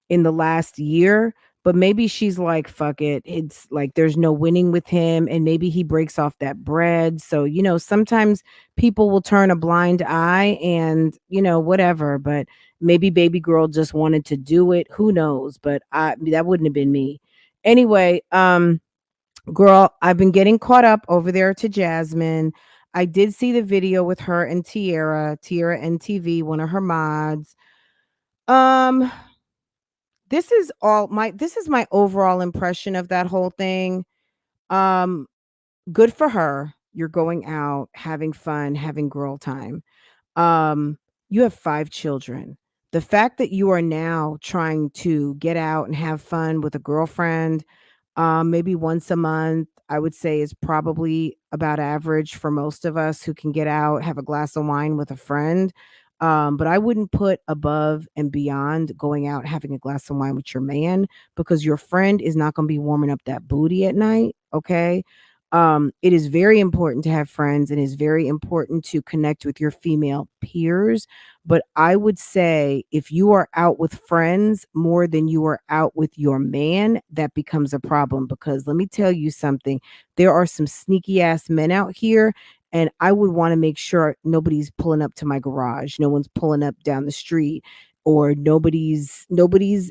in the last year. But maybe she's like, fuck it. It's like there's no winning with him. And maybe he breaks off that bread. So, sometimes people will turn a blind eye and, whatever. But maybe baby girl just wanted to do it. Who knows? But that wouldn't have been me. Anyway, girl, I've been getting caught up over there to Jasmine. I did see the video with her and Tierra NTV, one of her mods. Um, this is my overall impression of that whole thing. Um, Good for her. You're going out, having fun, having girl time. Um, you have 5 children. The fact that you are now trying to get out and have fun with a girlfriend, maybe once a month, I would say is probably about average for most of us who can get out, have a glass of wine with a friend. But I wouldn't put above and beyond going out having a glass of wine with your man because your friend is not going to be warming up that booty at night. Okay. It is very important to have friends and is very important to connect with your female peers. But I would say if you are out with friends more than you are out with your man, that becomes a problem because let me tell you something. There are some sneaky ass men out here. And I would want to make sure nobody's pulling up to my garage. No one's pulling up down the street or nobody's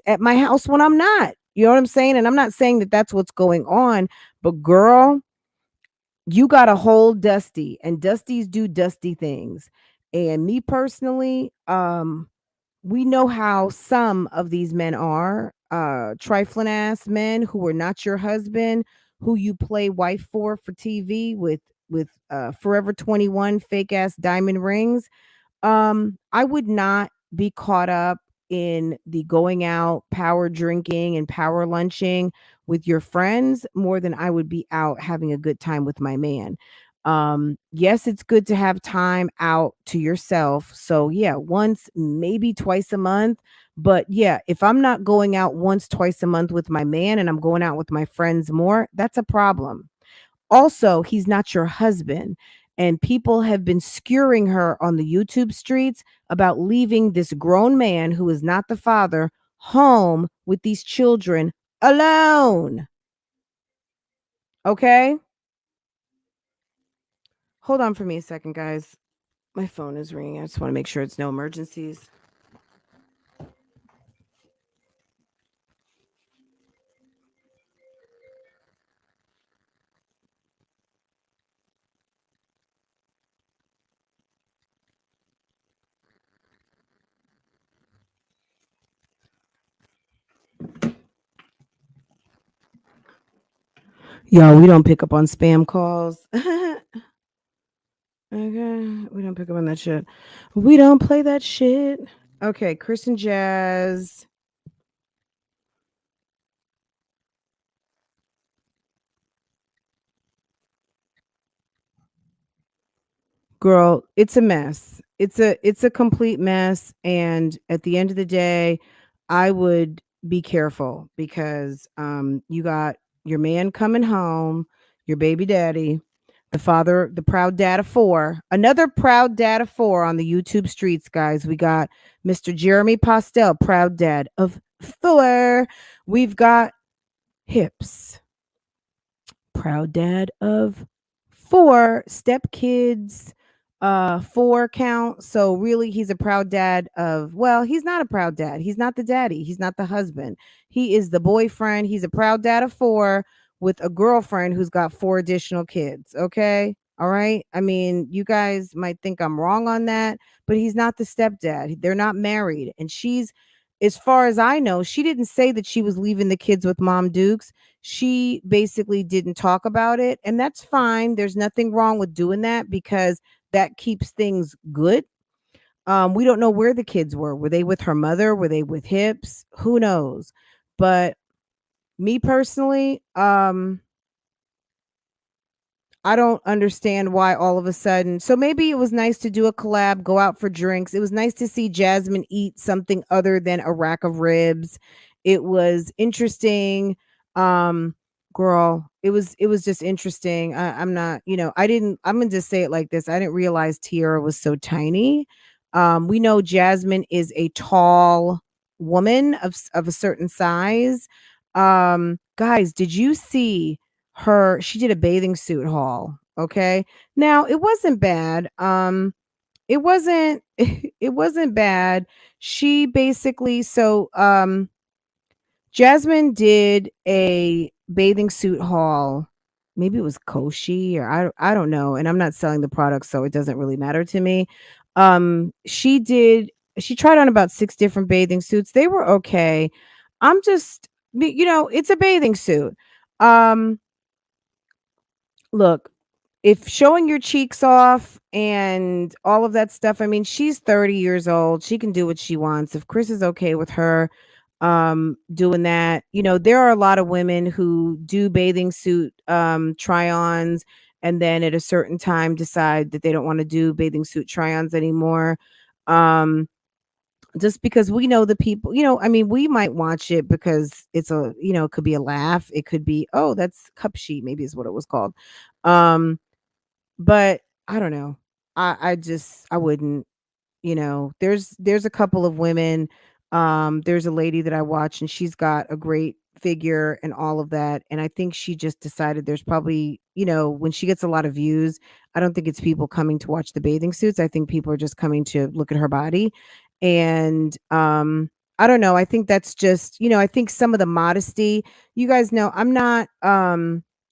at my house when I'm not. You know what I'm saying? And I'm not saying that that's what's going on, but girl, you got to hold Dusty and Dusties do Dusty things. And me personally, we know how some of these men are, trifling ass men who are not your husband, who you play wife for TV with Forever 21 fake ass diamond rings. I would not be caught up in the going out, power drinking, and power lunching with your friends more than I would be out having a good time with my man. Yes, it's good to have time out to yourself. So, yeah, once, maybe twice a month. But yeah, if I'm not going out once, twice a month with my man and I'm going out with my friends more, that's a problem. Also, he's not your husband. And people have been skewering her on the YouTube streets about leaving this grown man who is not the father home with these children alone. Okay? Hold on for me a second, guys. My phone is ringing. I just want to make sure it's no emergencies. Yo, we don't pick up on spam calls. Okay. We don't pick up on that shit. We don't play that shit. Okay, Chris and Jazz. Girl, it's a mess. It's a complete mess. And at the end of the day, I would be careful because you got your man coming home, your baby daddy, the father, the proud dad of 4, another proud dad of 4 on the YouTube streets, guys. We got Mr. Jeremy Postel, proud dad of 4. We've got Hips, proud dad of 4 stepkids, 4 count. So really he's a proud dad of, well, he's not a proud dad. He's not the daddy. He's not the husband. He is the boyfriend. He's a proud dad of 4 with a girlfriend who's got 4 additional kids. Okay. All right. I mean, you guys might think I'm wrong on that, but he's not the stepdad. They're not married. And she's, as far as I know, she didn't say that she was leaving the kids with Mom Dukes. She basically didn't talk about it, and that's fine. There's nothing wrong with doing that because that keeps things good. We don't know where the kids were. Were they with her mother? Were they with Hips? Who knows? But me personally, I don't understand why all of a sudden. So maybe it was nice to do a collab, go out for drinks. It was nice to see Jasmine eat something other than a rack of ribs It was interesting. Um, girl, it was just interesting. I'm not, I didn't. I'm gonna just say it like this. I didn't realize Tiara was so tiny. We know Jasmine is a tall woman of a certain size. Guys, did you see her? She did a bathing suit haul. Okay, now it wasn't bad. It wasn't. It wasn't bad. She basically Jasmine did a bathing suit haul. Maybe it was Koshi or I don't know, and I'm not selling the product, so it doesn't really matter to me. She tried on about 6 different bathing suits. They were okay. I'm just it's a bathing suit. Um Look, if showing your cheeks off and all of that stuff, I mean, she's 30 years old. She can do what she wants. If Chris is okay with her doing that, there are a lot of women who do bathing suit try-ons and then at a certain time decide that they don't want to do bathing suit try-ons anymore. Um just because we know the people, I mean, we might watch it because it could be a laugh. It could be, oh, that's cup sheet, maybe is what it was called. Um, but I don't know. I wouldn't, there's a couple of women. There's a lady that I watch and she's got a great figure and all of that. And I think she just decided there's probably, when she gets a lot of views, I don't think it's people coming to watch the bathing suits. I think people are just coming to look at her body. And I don't know. I think that's just, I think some of the modesty, you guys know,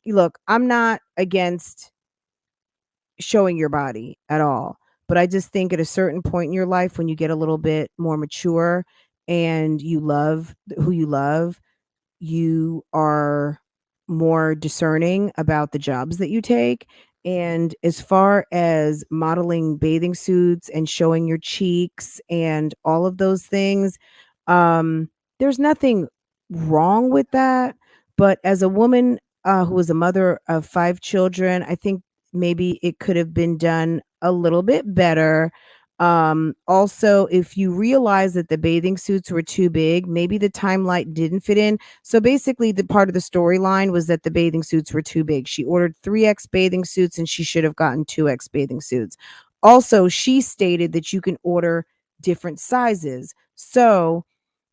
look, I'm not against showing your body at all. But I just think at a certain point in your life when you get a little bit more mature and you love who you love, you are more discerning about the jobs that you take. And as far as modeling bathing suits and showing your cheeks and all of those things, there's nothing wrong with that. But as a woman who is a mother of 5 children, I think maybe it could have been done a little bit better. Also, if you realize that the bathing suits were too big, maybe the timeline didn't fit in. So basically, the part of the storyline was that the bathing suits were too big. She ordered 3X bathing suits and she should have gotten 2X bathing suits. Also, she stated that you can order different sizes. So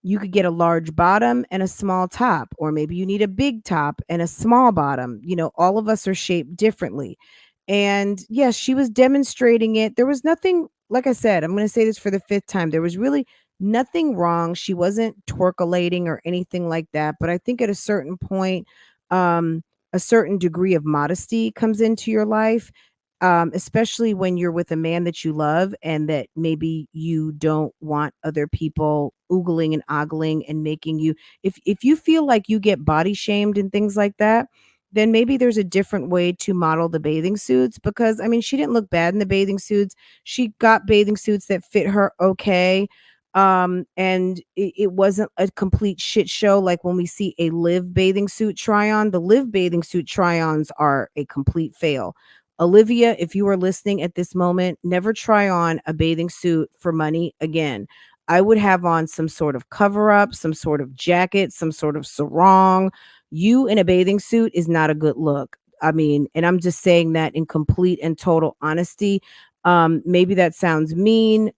you could get a large bottom and a small top, or maybe you need a big top and a small bottom. All of us are shaped differently. And yes, she was demonstrating it. There was nothing, like I said, I'm going to say this for the 5th time. There was really nothing wrong. She wasn't twerkulating or anything like that. But I think at a certain point, a certain degree of modesty comes into your life, especially when you're with a man that you love and that maybe you don't want other people oogling and ogling and making you, if you feel like you get body shamed and things like that, then maybe there's a different way to model the bathing suits. Because I mean, she didn't look bad in the bathing suits. She got bathing suits that fit her okay. And it wasn't a complete shit show like when we see a live bathing suit try on. The live bathing suit try-ons are a complete fail. Olivia, if you are listening at this moment, never try on a bathing suit for money again. I would have on some sort of cover up, some sort of jacket, some sort of sarong. You in a bathing suit is not a good look. I mean, and I'm just saying that in complete and total honesty. Maybe that sounds mean.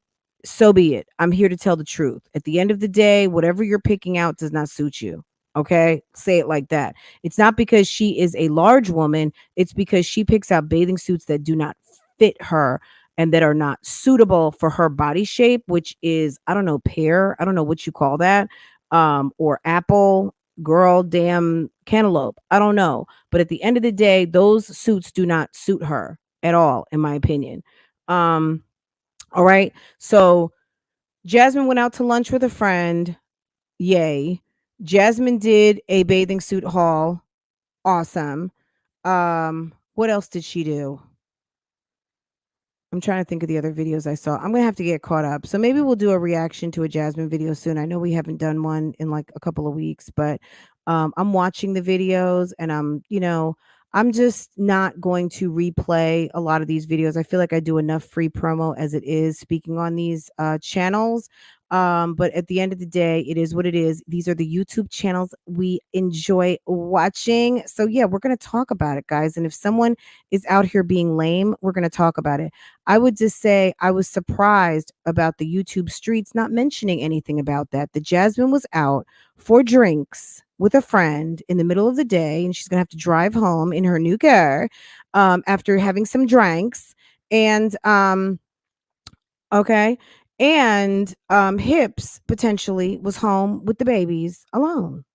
So be it. I'm here to tell the truth. At the end of the day, whatever you're picking out does not suit you. Okay? Say it like that. It's not because she is a large woman, it's because she picks out bathing suits that do not fit her and that are not suitable for her body shape, which is, I don't know, pear. I don't know what you call that. Or apple, girl, damn cantaloupe. I don't know. But at the end of the day, those suits do not suit her at all, in my opinion. All right. So Jasmine went out to lunch with a friend. Yay. Jasmine did a bathing suit haul. Awesome. What else did she do? I'm trying to think of the other videos I saw. I'm gonna have to get caught up. So maybe we'll do a reaction to a Jasmine video soon. I know we haven't done one in like a couple of weeks, but I'm watching the videos and I'm just not going to replay a lot of these videos. I feel like I do enough free promo as it is speaking on these channels. But at the end of the day, it is what it is. These are the YouTube channels we enjoy watching. So yeah, we're going to talk about it, guys. And if someone is out here being lame, we're going to talk about it. I would just say I was surprised about the YouTube streets not mentioning anything about that. The Jasmine was out for drinks with a friend in the middle of the day, and she's going to have to drive home in her new car after having some drinks. And okay. And Hips potentially was home with the babies alone.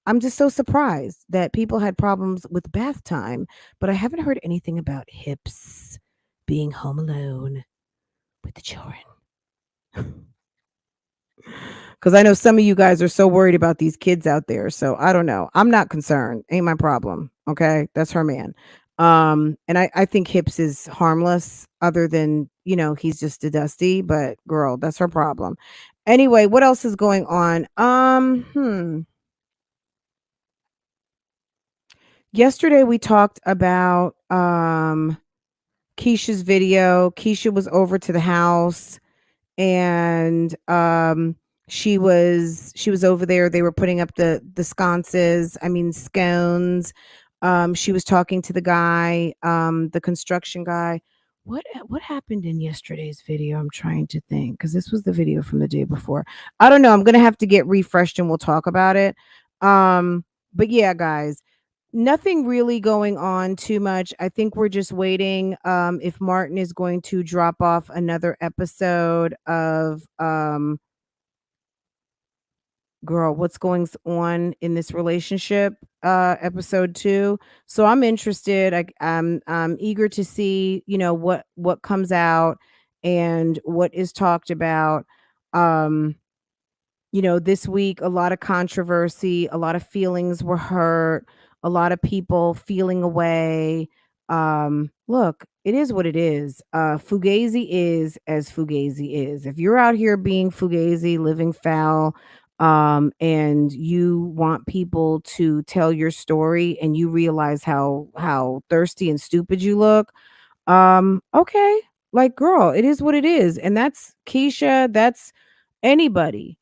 I'm just so surprised that people had problems with bath time, but I haven't heard anything about Hips being home alone with the children. Because I know some of you guys are so worried about these kids out there. So I don't know. I'm not concerned. Ain't my problem. Okay. That's her man. And I think Hips is harmless, other than, he's just a dusty, but girl, that's her problem. Anyway, what else is going on? Yesterday we talked about Keisha's video. Keisha was over to the house, and she was over there. They were putting up the sconces, I mean scones. She was talking to the guy, the construction guy. What happened in yesterday's video? I'm trying to think, because this was the video from the day before. I don't know. I'm gonna have to get refreshed and we'll talk about it. But yeah, guys, nothing really going on too much. I think we're just waiting if Martin is going to drop off another episode of girl, what's going on in this relationship, episode 2. So I'm interested. I'm eager to see, what comes out and what is talked about. Um this week, a lot of controversy, a lot of feelings were hurt, a lot of people feeling away. Look, it is what it is. Fugazi is as Fugazi is. If you're out here being Fugazi, living foul, and you want people to tell your story and you realize how thirsty and stupid you look, okay, like girl, it is what it is. And that's Keisha, that's anybody,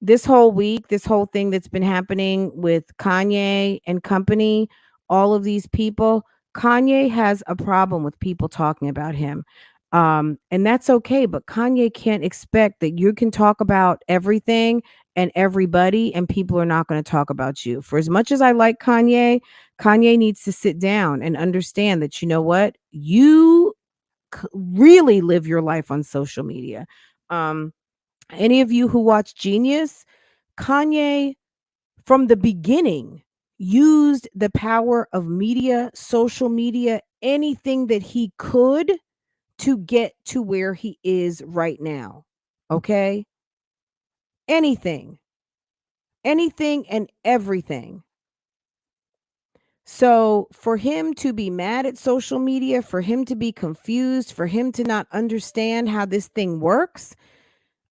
this whole week, this whole thing that's been happening with Kanye and company, all of these people. Kanye has a problem with people talking about him. And that's okay, but Kanye can't expect that you can talk about everything and everybody and people are not going to talk about you. For as much as I like Kanye, Kanye needs to sit down and understand that, you know what, you really live your life on social media. Um, any of you who watch Genius, Kanye from the beginning used the power of media, social media, anything that he could to get to where he is right now. Okay? Anything, anything and everything. So for him to be mad at social media, for him to be confused, for him to not understand how this thing works,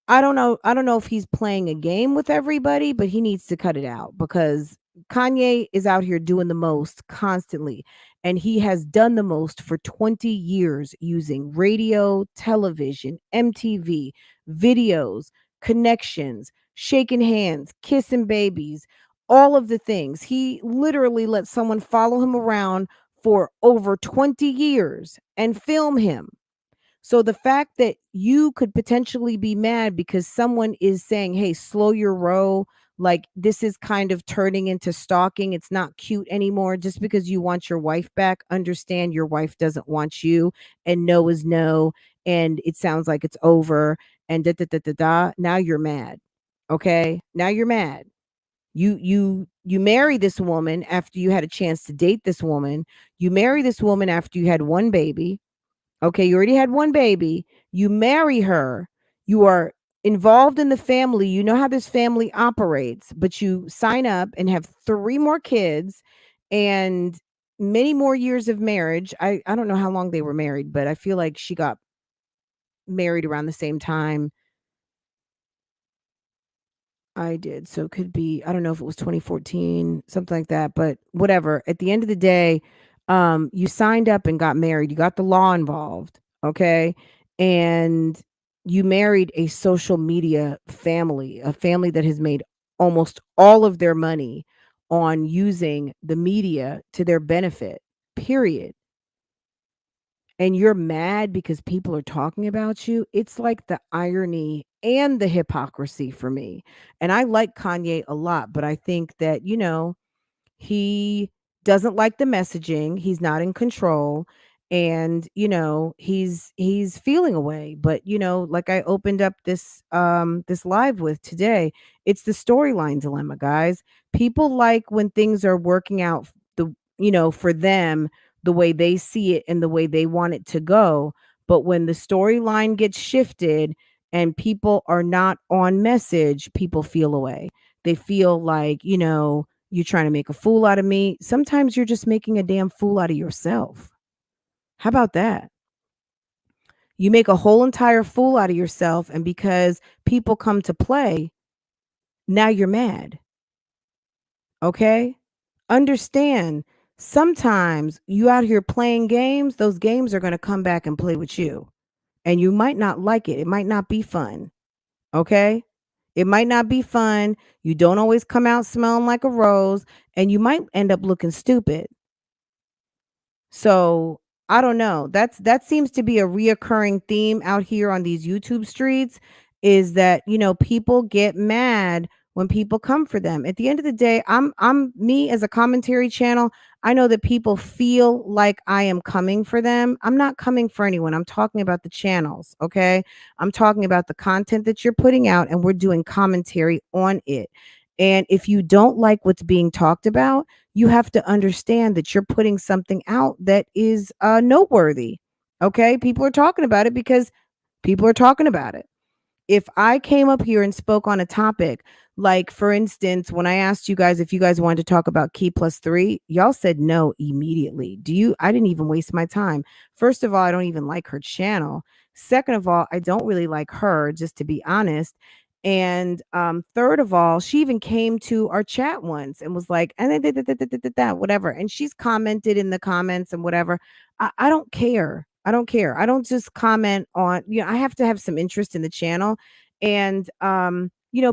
I don't know. I don't know if he's playing a game with everybody, but he needs to cut it out, because Kanye is out here doing the most constantly. And he has done the most for 20 years using radio, television, MTV, videos, connections, shaking hands, kissing babies, all of the things. He literally let someone follow him around for over 20 years and film him. So the fact that you could potentially be mad because someone is saying, "Hey, slow your roll," like this is kind of turning into stalking. It's not cute anymore. Just because you want your wife back, understand your wife doesn't want you, and no is no, and it sounds like it's over, and da da da da da. Now you're mad. Okay? Now you're mad. You marry this woman after you had a chance to date this woman. You marry this woman after you had one baby. Okay, you already had one baby. You marry her. You are involved in the family. You know how this family operates, but you sign up and have 3 more kids and many more years of marriage. I don't know how long they were married, but I feel like she got married around the same time I did. So it could be, I don't know if it was 2014, something like that, but whatever. At the end of the day, you signed up and got married. You got the law involved, okay? And you married a social media family, a family that has made almost all of their money on using the media to their benefit, period. And you're mad because people are talking about you. It's like the irony and the hypocrisy for me. And I like Kanye a lot, but I think that, he doesn't like the messaging, he's not in control, and, he's feeling away. But, like I opened up this live with today, it's the storyline dilemma, guys. People like when things are working out for them the way they see it and the way they want it to go. But when the storyline gets shifted and people are not on message, people feel away. They feel like, you're trying to make a fool out of me. Sometimes you're just making a damn fool out of yourself. How about that? You make a whole entire fool out of yourself, and because people come to play, now you're mad. Okay? Understand, sometimes you out here playing games, those games are going to come back and play with you. And you might not like it. It might not be fun. Okay? It might not be fun. You don't always come out smelling like a rose, and you might end up looking stupid. So I don't know. That seems to be a reoccurring theme out here on these YouTube streets, is that, people get mad when people come for them. At the end of the day, I'm me as a commentary channel. I know that people feel like I am coming for them. I'm not coming for anyone. I'm talking about the channels, okay? I'm talking about the content that you're putting out, and we're doing commentary on it. And if you don't like what's being talked about, you have to understand that you're putting something out that is noteworthy. Okay. People are talking about it because people are talking about it. If I came up here and spoke on a topic, like for instance, when I asked you guys if you guys wanted to talk about Key Plus Three, y'all said no immediately. I didn't even waste my time. First of all, I don't even like her channel. Second of all, I don't really like her, just to be honest. And third of all, she even came to our chat once and was like, and that, whatever. And she's commented in the comments and whatever. I don't care. I don't care. I don't just comment on, I have to have some interest in the channel. And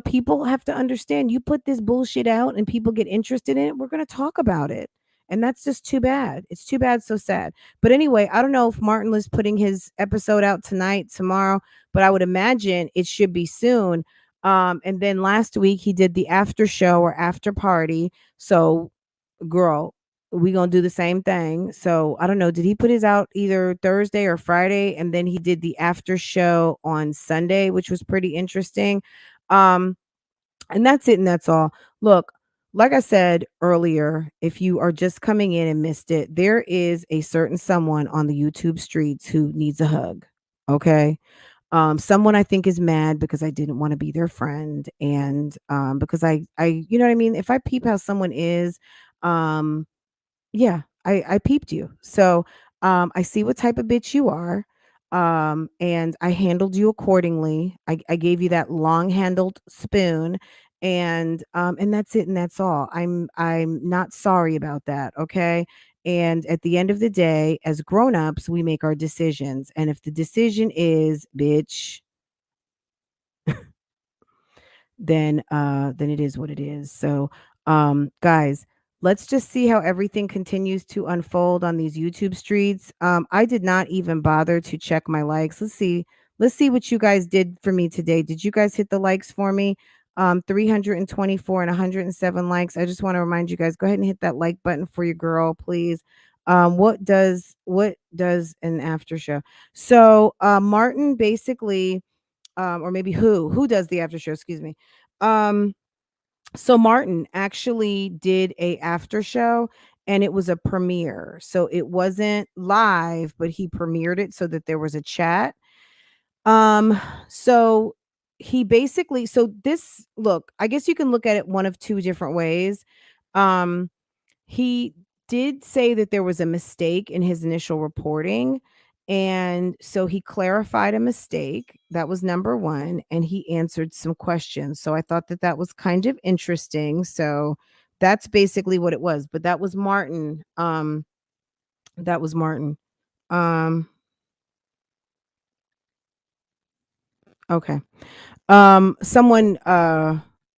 people have to understand, you put this bullshit out and people get interested in it, we're going to talk about it. And that's just too bad. It's too bad, so sad. But anyway, I don't know if Martin is putting his episode out tonight, tomorrow, but I would imagine it should be soon. And then last week he did the after show or after party. So, girl, we gonna do the same thing. So I don't know. Did he put his out either Thursday or Friday? And then he did the after show on Sunday, which was pretty interesting. Um, and that's it, and that's all. Look, like I said earlier, if you are just coming in and missed it, there is a certain someone on the YouTube streets who needs a hug. Okay. Someone I think is mad because I didn't want to be their friend, and because you know what I mean. If I peep how someone is, um, yeah, I peeped you. So, I see what type of bitch you are. And I handled you accordingly. I gave you that long-handled spoon, and that's it, and that's all. I'm not sorry about that, okay? And at the end of the day, as grown-ups, we make our decisions. And if the decision is, bitch, then it is what it is. So, guys, let's just see how everything continues to unfold on these YouTube streets. I did not even bother to check my likes. Let's see what you guys did for me today. Did you guys hit the likes for me? 324 and 107 likes. I just want to remind you guys, go ahead and hit that like button for your girl, please. What does an after show? So Martin basically, or maybe who does the after show, excuse me. um so Martin actually did a after show, and it was a premiere, so it wasn't live, but he premiered it so that there was a chat. um so he basically, so this, look, I guess you can look at it one of two different ways. um he did say that there was a mistake in his initial reporting. And so he clarified a mistake. That was number one. And he answered some questions. So I thought that that was kind of interesting. So that's basically what it was. But that was Martin. That was Martin. Um, Okay. Someone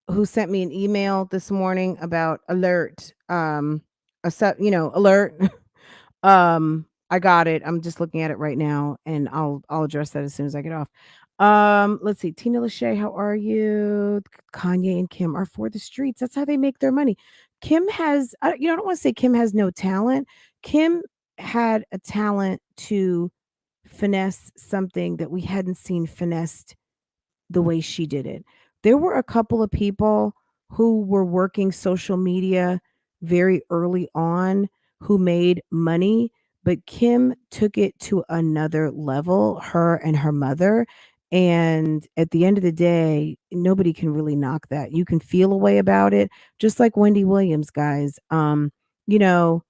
who sent me an email this morning about alert, alert. I got it. I'm just looking at it right now, and I'll address that as soon as I get off. Let's see. Tina Lachey, how are you? Kanye and Kim are for the streets. That's how they make their money. Kim has, I don't want to say Kim has no talent. Kim had a talent to finesse something that we hadn't seen finessed the way she did it. There were a couple of people who were working social media very early on who made money, but Kim took it to another level, her and her mother. And at the end of the day, nobody can really knock that. You can feel a way about it, just like Wendy Williams, guys. You know,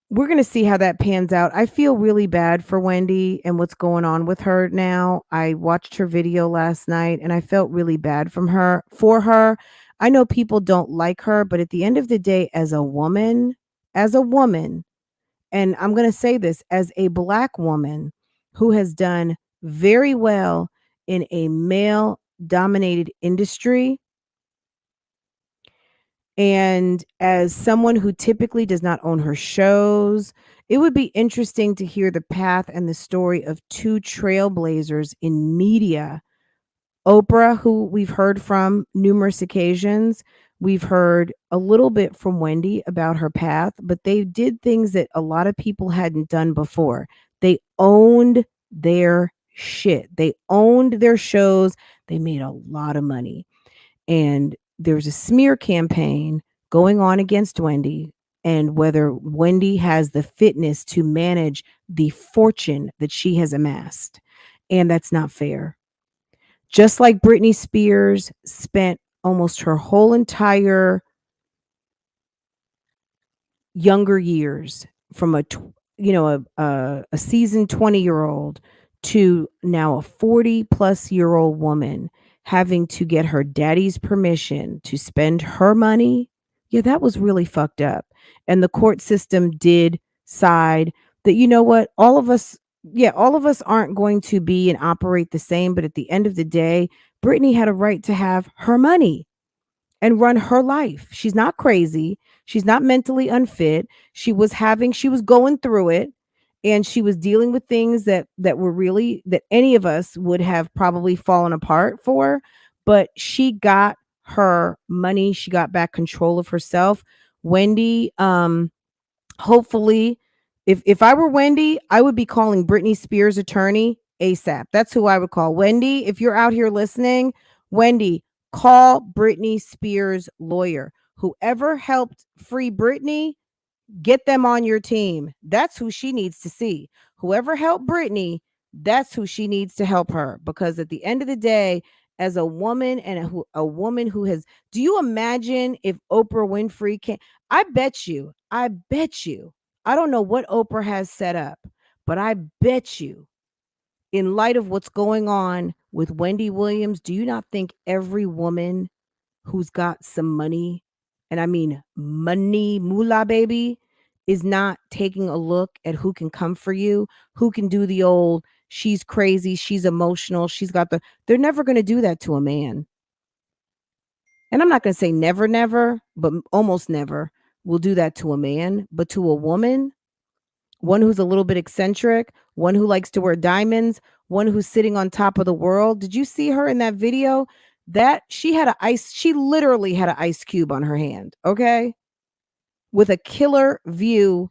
we're going to see how that pans out. I feel really bad for Wendy and what's going on with her now. I watched her video last night and I felt really bad from her for her. I know people don't like her, but at the end of the day, as a woman, and I'm going to say this as a black woman who has done very well in a male dominated industry, and as someone who typically does not own her shows, it would be interesting to hear the path and the story of two trailblazers in media. Oprah, who we've heard from numerous occasions, we've heard a little bit from Wendy about her path, but they did things that a lot of people hadn't done before. They owned their shit, they owned their shows, they made a lot of money. And there's a smear campaign going on against Wendy and whether Wendy has the fitness to manage the fortune that she has amassed. And that's not fair. Just like Britney Spears spent almost her whole entire younger years from a seasoned 20-year-old to now a 40 plus year old woman having to get her daddy's permission to spend her money. Yeah, that was really fucked up. And the court system did side that, you know what, all of us aren't going to be and operate the same, but at the end of the day, Brittany had a right to have her money and run her life. She's not crazy. She's not mentally unfit. She was going through it, and she was dealing with things that were really that any of us would have probably fallen apart for, but she got her money. She got back control of herself. Wendy, hopefully, if I were Wendy, I would be calling Britney Spears' attorney ASAP. That's who I would call. Wendy, if you're out here listening, Wendy, call Britney Spears' lawyer. Whoever helped free Britney, get them on your team. That's who she needs to see. Whoever helped Britney, that's who she needs to help her. Because at the end of the day, as a woman and a woman who has, do you imagine if Oprah Winfrey can? I bet you, I don't know what Oprah has set up, but I bet you, in light of what's going on with Wendy Williams, do you not think every woman who's got some money, and I mean money, moolah baby, is not taking a look at who can come for you, who can do the old, she's crazy, she's emotional, they're never going to do that to a man. And I'm not going to say never, never, but almost never will do that to a man, but to a woman, one who's a little bit eccentric, one who likes to wear diamonds, one who's sitting on top of the world. Did you see her in that video? That she literally had an ice cube on her hand, okay? With a killer view.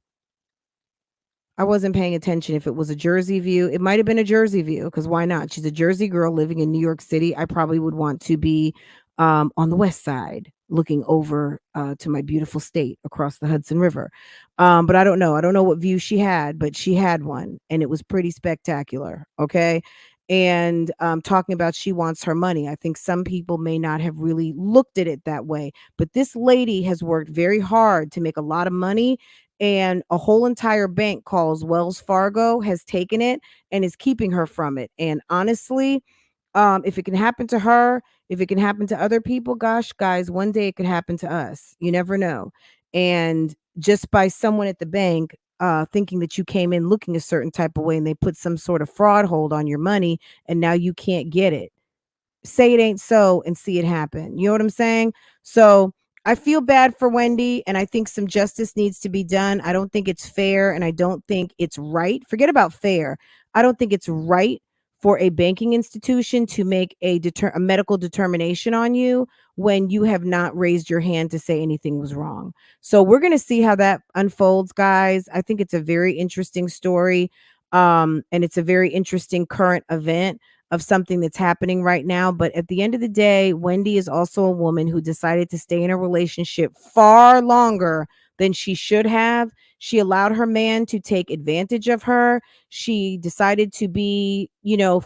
I wasn't paying attention if it was a Jersey view. It might have been a Jersey view, because why not? She's a Jersey girl living in New York City. I probably would want to be on the west side looking over to my beautiful state across the Hudson River. But I don't know. I don't know what view she had, but she had one, and it was pretty spectacular. Okay. And talking about she wants her money. I think some people may not have really looked at it that way, but this lady has worked very hard to make a lot of money, and a whole entire bank calls Wells Fargo has taken it and is keeping her from it. And honestly, if it can happen to her, if it can happen to other people, gosh, guys, one day it could happen to us. You never know. And just by someone at the bank thinking that you came in looking a certain type of way and they put some sort of fraud hold on your money and now you can't get it. Say it ain't so and see it happen. You know what I'm saying? So I feel bad for Wendy and I think some justice needs to be done. I don't think it's fair and I don't think it's right. Forget about fair. I don't think it's right for a banking institution to make a medical determination on you when you have not raised your hand to say anything was wrong. So we're going to see how that unfolds, guys. I think it's a very interesting story, and it's a very interesting current event of something that's happening right now. But at the end of the day, Wendy is also a woman who decided to stay in a relationship far longer than she should have. She allowed her man to take advantage of her. She decided to be,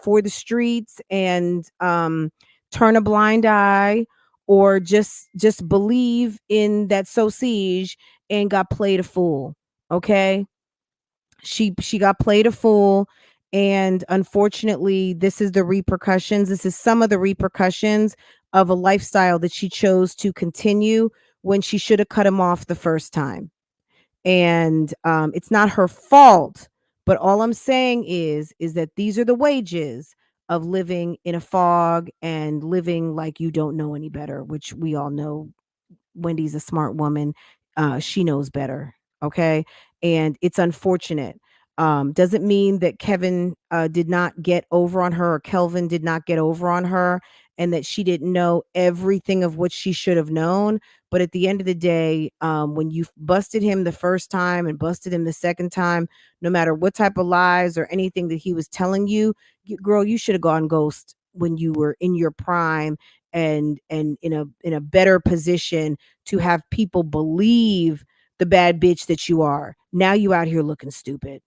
for the streets and turn a blind eye or just believe in that sausage and got played a fool. Okay? She got played a fool, and unfortunately this is the repercussions. This is some of the repercussions of a lifestyle that she chose to continue when she should have cut him off the first time. And it's not her fault, but all I'm saying is that these are the wages of living in a fog and living like you don't know any better, which we all know. Wendy's a smart woman. She knows better. Okay. And it's unfortunate. Doesn't mean that Kevin did not get over on her or Kelvin did not get over on her and that she didn't know everything of what she should have known. But at the end of the day, when you busted him the first time and busted him the second time, no matter what type of lies or anything that he was telling you, girl, you should have gone ghost when you were in your prime and in a better position to have people believe the bad bitch that you are. Now you out here looking stupid.